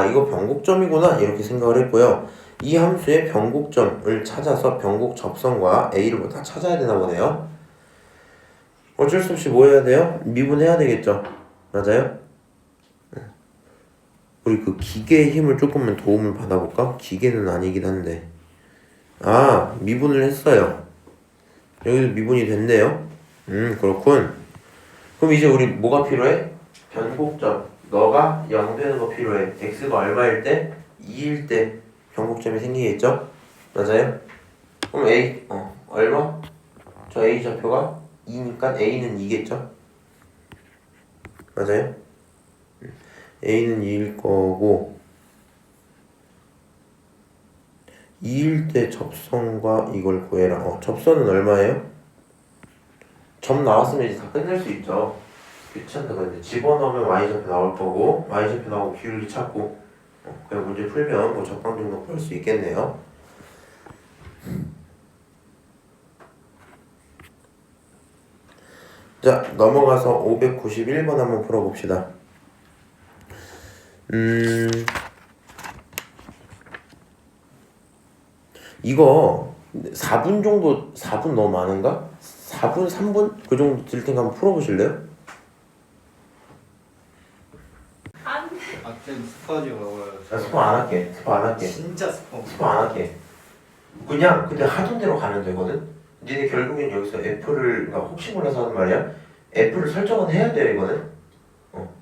S1: 이거 변곡점이구나 이렇게 생각을 했고요. 이 함수의 변곡점을 찾아서 변곡 접선과 a를 다 찾아야 되나 보네요. 어쩔 수 없이 뭐 해야 돼요? 미분해야 되겠죠. 맞아요? 우리 그 기계의 힘을 조금만 도움을 받아볼까? 기계는 아니긴 한데 미분을 했어요. 여기도 미분이 됐네요. 그렇군. 그럼 이제 우리 뭐가 필요해? 변곡점. 너가 0 되는 거 필요해. x가 얼마일 때? 2일 때 변곡점이 생기겠죠? 맞아요? 그럼 a 얼마? 저 a 좌표가 2니까 a는 2겠죠? 맞아요? a는 2일 거고 2일 때 접선과 이걸 구해라. 접선은 얼마예요? 점 나왔으면 이제 다 끝낼 수 있죠. 귀찮다. 근데 집어넣으면 y좌표 나올 거고 y좌표 나오고 비율을 찾고 그냥 문제 풀면 뭐 적방 정도 풀 수 있겠네요. 자, 넘어가서 591번 한번 풀어봅시다. 이거 4분 정도, 4분 너무 많은가? 4분, 3분? 그 정도 들 테니까 한번 풀어보실래요?
S2: 스포하지 말고요.
S1: 나 스포 안 할게. 스포 안 할게.
S2: 진짜 스포.
S1: 스포 안 할게. 그냥 근데 하던 대로 가면 되거든. 니네 결국엔 여기서 F를 그러니까 혹시 몰라서 하는 말이야. F를 설정은 해야 돼 이거는.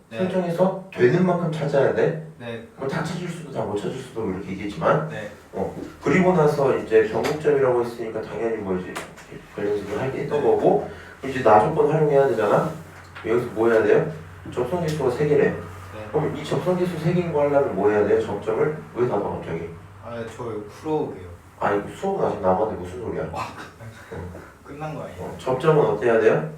S2: 네.
S1: 설정해서 되는 만큼 찾아야 돼.
S2: 네.
S1: 뭐 다 찾을 수도 다 못 찾을 수도 이렇게 얘기했지만.
S2: 네.
S1: 그리고 나서 이제 변곡점이라고 했으니까 당연히 뭐 이제 밸런스를 하게 있던 거고 이제 나조건 활용해야 되잖아. 여기서 뭐 해야 돼요? 접선계수가 3개래.
S2: 네.
S1: 그럼 이 접선계수 3개인 거 하려면 뭐 해야 돼요? 접점을 왜 닫아 갑자기?
S2: 아, 저 이거 풀어오게요.
S1: 아니 수업은 아직 남았는데 무슨 소리야?
S2: 끝난 거 아니에요?
S1: 접점은 어떻게 해야 돼요?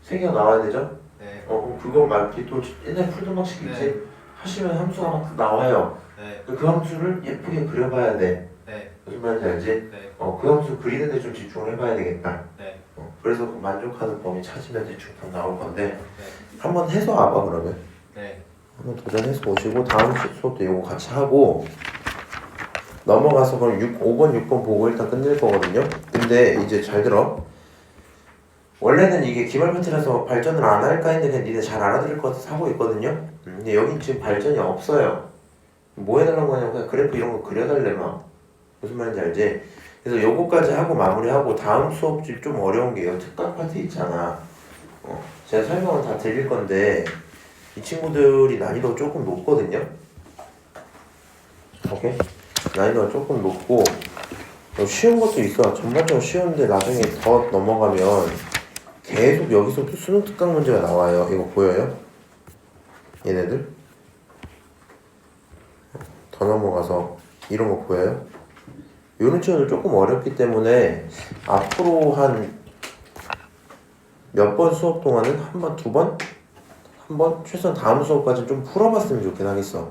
S1: 3개가 나와야 되죠?
S2: 네.
S1: 그럼 그거 말기 또 옛날 풀던 방식 있지?
S2: 네.
S1: 하시면 함수가 막 나와요.
S2: 네.
S1: 그 함수를 예쁘게 그려봐야 돼.
S2: 네.
S1: 무슨 말인지 알지?
S2: 네.
S1: 그 함수 그리는데 좀 집중을 해봐야 되겠다.
S2: 네.
S1: 그래서 그 만족하는 범위 찾으면 대충 다 나올 건데
S2: 네.
S1: 한번 해서 와봐 그러면.
S2: 네.
S1: 한번 도전해서 오시고 다음 수업도 이거 같이 하고 넘어가서 그럼 5번, 6번 보고 일단 끝낼 거거든요. 근데 이제 잘 들어. 원래는 이게 기말 파트라서 발전을 안 할까 했는데 그냥 니네 잘 알아들을 것 같아서 하고 있거든요. 근데 여긴 지금 발전이 없어요. 뭐 해달라고 하냐면 그냥 그래프 이런 거 그려달래 막. 무슨 말인지 알지? 그래서 요거까지 하고 마무리하고 다음 수업집 좀 어려운 게요. 특강 파트 있잖아. 제가 설명은 다 드릴 건데 이 친구들이 난이도가 조금 높거든요. 오케이? 난이도가 조금 높고 쉬운 것도 있어. 전반적으로 쉬운데 나중에 더 넘어가면 계속 여기서부터 수능 특강 문제가 나와요. 이거 보여요? 얘네들? 더 넘어가서 이런 거 보여요? 요런 친구들 조금 어렵기 때문에 앞으로 한 몇 번 수업 동안은 한 번, 두 번? 한 번? 최소한 다음 수업까지 좀 풀어봤으면 좋긴 하겠어.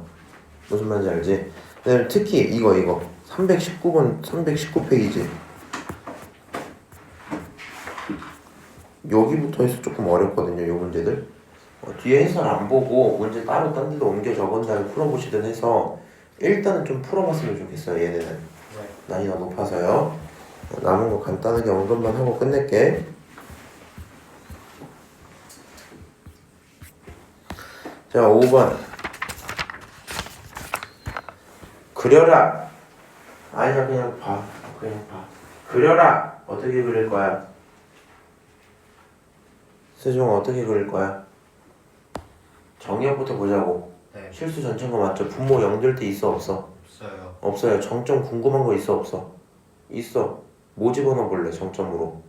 S1: 무슨 말인지 알지? 왜냐면 특히 이거 319번 319페이지 여기부터 해서 조금 어렵거든요. 요 문제들 뒤에 해설 안 보고 문제 따로 딴 데도 옮겨 적은 다음에 풀어보시든 해서 일단은 좀 풀어봤으면 좋겠어요. 얘네는 난이도가 높아서요. 남은 거 간단하게 언급만 하고 끝낼게. 자 5번 그려라. 아니야 그냥 봐. 그려라. 어떻게 그릴 거야? 세종아 어떻게 그릴 거야? 정의역부터 보자고.
S2: 네.
S1: 실수 전체인 거 맞죠? 분모 0될 때 있어 없어?
S2: 없어요.
S1: 없어요. 정점 궁금한 거 있어 없어? 있어. 뭐 집어넣어 볼래 정점으로?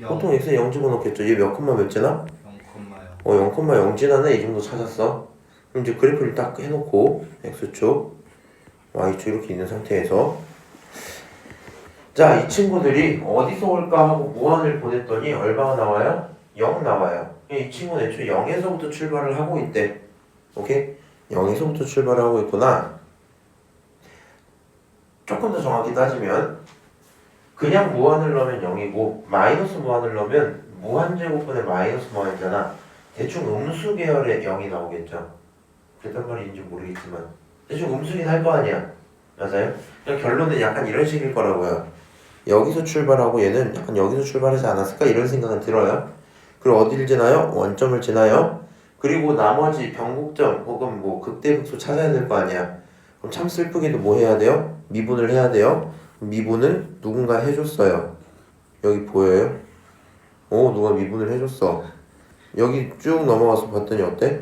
S1: 보통 x에 0 집어넣겠죠. 얘 몇 콤마 몇 지나?
S2: 0,0요.
S1: 0,0 지나네. 이 정도 찾았어. 그럼 이제 그래프를 딱 해놓고 x축 y축 이렇게 있는 상태에서 자, 이 친구들이 어디서 올까 하고 무한을 보냈더니 얼마가 나와요? 0 나와요. 이 친구는 애초에 0에서부터 출발을 하고 있대. 오케이? 0에서부터 출발을 하고 있구나. 조금 더 정확히 따지면 그냥 무한을 넣으면 0이고 마이너스 무한을 넣으면 무한제곱분의 마이너스 무한이잖아. 대충 음수 계열의 0이 나오겠죠. 그랬단 말인지 모르겠지만 대충 음수긴 할 거 아니야. 맞아요? 그냥 결론은 약간 이런 식일 거라고요. 여기서 출발하고 얘는 약간 여기서 출발하지 않았을까 이런 생각은 들어요. 그리고 어디를 지나요? 원점을 지나요. 그리고 나머지 변곡점 혹은 뭐 극대극소 찾아야 될 거 아니야. 그럼 참 슬프게도 뭐 해야 돼요? 미분을 해야 돼요. 미분은 누군가 해줬어요. 여기 보여요? 누가 미분을 해줬어. 여기 쭉 넘어가서 봤더니 어때?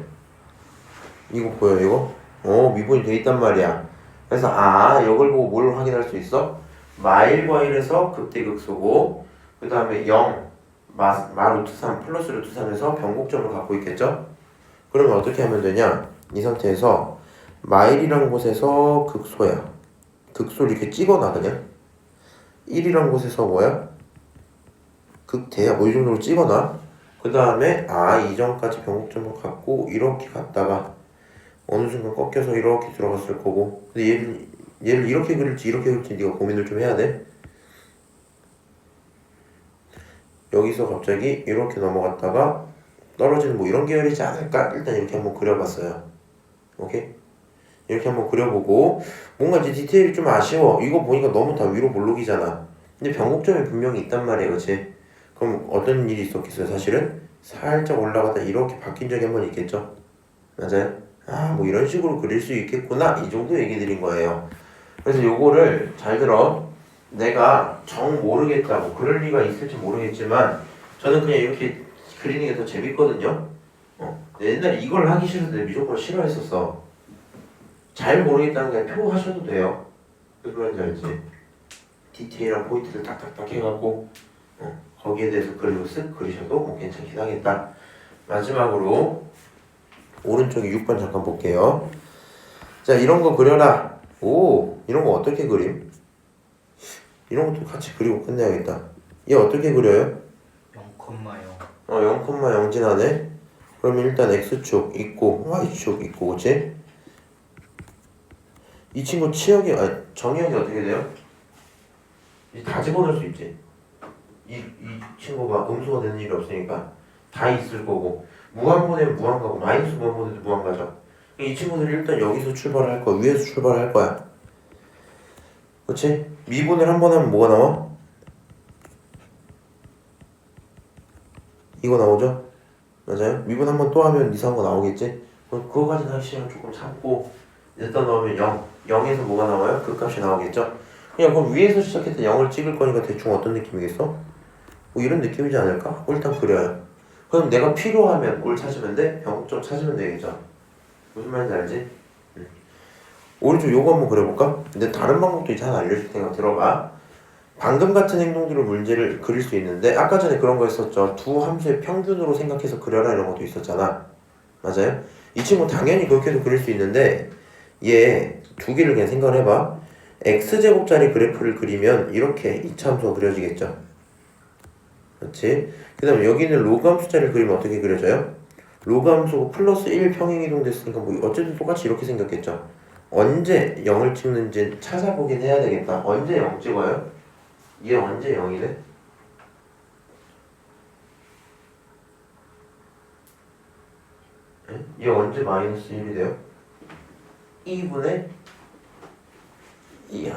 S1: 이거 보여 이거? 미분이 돼 있단 말이야. 그래서 이걸 보고 뭘 확인할 수 있어? 마일과 1에서 극대극소고 그 다음에 0 마루트 3 플러스 루트 3에서 변곡점을 갖고 있겠죠? 그러면 어떻게 하면 되냐? 이 상태에서 마일이란 곳에서 극소야. 극소를 이렇게 찍어놔 그냥. 1이란 곳에서 뭐야? 극대야. 뭐 이 정도로 찍어놔. 그 다음에 이 점까지 변곡점을 갖고 이렇게 갔다가 어느 순간 꺾여서 이렇게 들어갔을 거고. 근데 얘를 이렇게 그릴지 이렇게 그릴지 네가 고민을 좀 해야 돼. 여기서 갑자기 이렇게 넘어갔다가 떨어지는 뭐 이런 계열이지 않을까? 일단 이렇게 한번 그려봤어요. 오케이? 이렇게 한번 그려보고 뭔가 이제 디테일이 좀 아쉬워. 이거 보니까 너무 다 위로 볼록이잖아. 근데 변곡점이 분명히 있단 말이야. 그치? 그럼 어떤 일이 있었겠어요? 사실은 살짝 올라가다 이렇게 바뀐 적이 한 번 있겠죠? 맞아요? 아, 뭐 이런 식으로 그릴 수 있겠구나. 이 정도 얘기 드린 거예요. 그래서 요거를 잘 들어. 내가 정 모르겠다. 뭐 그럴 리가 있을지 모르겠지만 저는 그냥 이렇게 그리는 게 더 재밌거든요. 옛날에 이걸 하기 싫은데 무조건 싫어했었어. 잘 모르겠다는 게 표 하셔도 돼요. 왜 그런지 알지? 디테일한 포인트를 딱딱딱 해갖고 거기에 대해서 그리고 쓱 그리셔도 뭐 괜찮긴 하겠다. 마지막으로 오른쪽에 6번 잠깐 볼게요. 자, 이런 거 그려라. 오, 이런 거 어떻게 그림? 이런 것도 같이 그리고 끝내야겠다. 얘 어떻게 그려요?
S2: 0,0.
S1: 0,0 지나네. 그러면 일단 x축 있고 y축 있고, 그치? 이 친구 치역이, 아니 정의역이 어떻게 돼요? 다 집어넣을 수 있지. 이 친구가 음수가 되는 일이 없으니까 다 있을 거고, 무한보내면 무한가고 마이너스 무한보내도 무한가죠. 이 친구들이 일단 여기서 출발할 거야. 위에서 출발할 거야. 그치? 미분을 한 번 하면 뭐가 나와? 이거 나오죠? 맞아요? 미분 한 번 또 하면 이상한 거 나오겠지? 그거까지는 하기 싫으면 조금 참고 일단 넣으면 0 0에서 뭐가 나와요? 그 값이 나오겠죠? 그냥 그럼 위에서 시작했던 0을 찍을 거니까 대충 어떤 느낌이겠어? 뭐 이런 느낌이지 않을까? 일단 그려요. 그럼 내가 필요하면 뭘 찾으면 돼? 0점 찾으면 되겠죠? 무슨 말인지 알지? 오른쪽 요거 한번 그려볼까? 근데 다른 방법도 잘 알려줄 테니까 들어봐. 방금 같은 행동들을 문제를 그릴 수 있는데 아까 전에 그런 거 있었죠. 두 함수의 평균으로 생각해서 그려라 이런 것도 있었잖아. 맞아요? 이 친구 당연히 그렇게도 그릴 수 있는데 얘 두 개를 그냥 생각을 해봐. x제곱짜리 그래프를 그리면 이렇게 이차 함수가 그려지겠죠. 그렇지? 그 다음에 여기는 로그 함수짜리를 그리면 어떻게 그려져요? 로그 함수가 플러스 1 평행이동 됐으니까 뭐 어쨌든 똑같이 이렇게 생겼겠죠. 언제 0을 찍는지 찾아보긴 해야 되겠다. 언제 0 찍어요? 얘 언제 0이 돼? 얘 언제 마이너스 1이 돼요? 2분의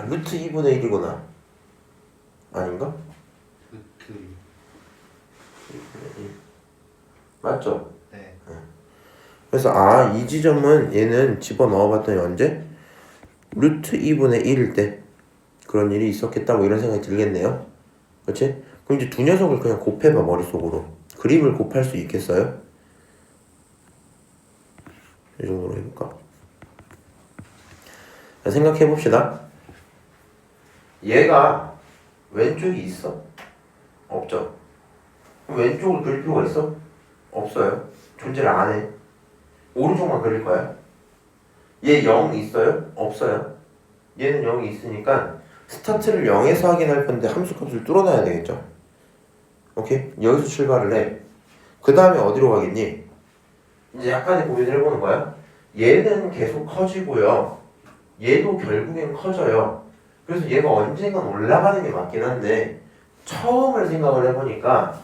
S1: 루트 2분의 1이구나. 아닌가?
S2: 루트.
S1: 2분의 1. 맞죠?
S2: 네.
S1: 그래서 이 지점은 얘는 집어넣어 봤더니 언제? 루트 2분의 1일 때 그런 일이 있었겠다 뭐 이런 생각이 들겠네요. 그렇지? 그럼 이제 두 녀석을 그냥 곱해봐 머릿속으로. 그림을 곱할 수 있겠어요? 이 정도로 해볼까? 자, 생각해봅시다. 얘가 왼쪽이 있어? 없죠? 그럼 왼쪽을 그릴 필요가 있어? 없어요. 존재를 안 해. 오른쪽만 그릴 거야. 얘 0 있어요? 없어요. 얘는 0이 있으니까 스타트를 0에서 하긴 할 건데 함수값을 뚫어놔야 되겠죠. 오케이? 여기서 출발을 해. 그 다음에 어디로 가겠니? 이제 약간의 고민을 해보는 거야. 얘는 계속 커지고요. 얘도 결국엔 커져요. 그래서 얘가 언젠간 올라가는 게 맞긴 한데 처음을 생각을 해보니까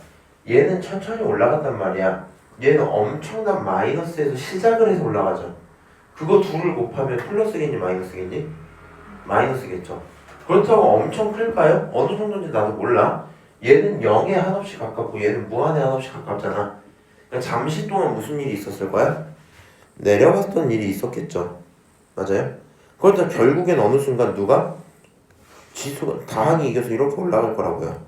S1: 얘는 천천히 올라간단 말이야. 얘는 엄청난 마이너스에서 시작을 해서 올라가죠. 그거 둘을 곱하면 플러스겠니 마이너스겠니? 마이너스겠죠. 그렇다고 엄청 클까요? 어느 정도인지 나도 몰라. 얘는 0에 한없이 가깝고 얘는 무한에 한없이 가깝잖아. 그러니까 잠시 동안 무슨 일이 있었을 거야? 내려갔던 일이 있었겠죠. 맞아요? 그렇다 결국엔 어느 순간 누가? 지수가 다항이 이겨서 이렇게 올라갈 거라고요.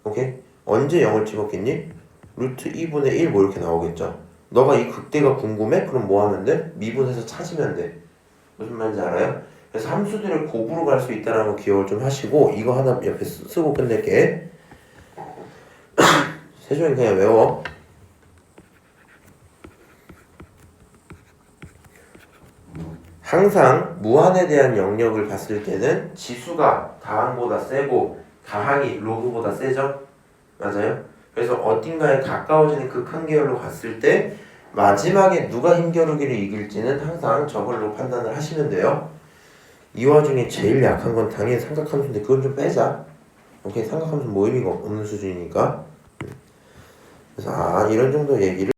S1: 오케이? 언제 0을 찍었겠니? 루트 2분의 1 뭐 이렇게 나오겠죠. 너가 이 극대가 궁금해? 그럼 뭐 하면 돼? 미분해서 찾으면 돼. 무슨 말인지 알아요? 그래서 함수들을 곱으로 갈 수 있다는 거 기억을 좀 하시고 이거 하나 옆에 쓰고 끝낼게. 세종이 그냥 외워. 항상 무한에 대한 영역을 봤을 때는 지수가 다항보다 세고 다항이 로그보다 세죠? 맞아요? 그래서 어딘가에 가까워지는 극한계열로 갔을 때 마지막에 누가 힘겨루기를 이길지는 항상 저걸로 판단을 하시면 돼요. 이 와중에 제일 약한 건 당연히 삼각함수인데 그건 좀 빼자. 오케이? 삼각함수는 뭐 의미가 없는 수준이니까. 그래서 이런 정도 얘기를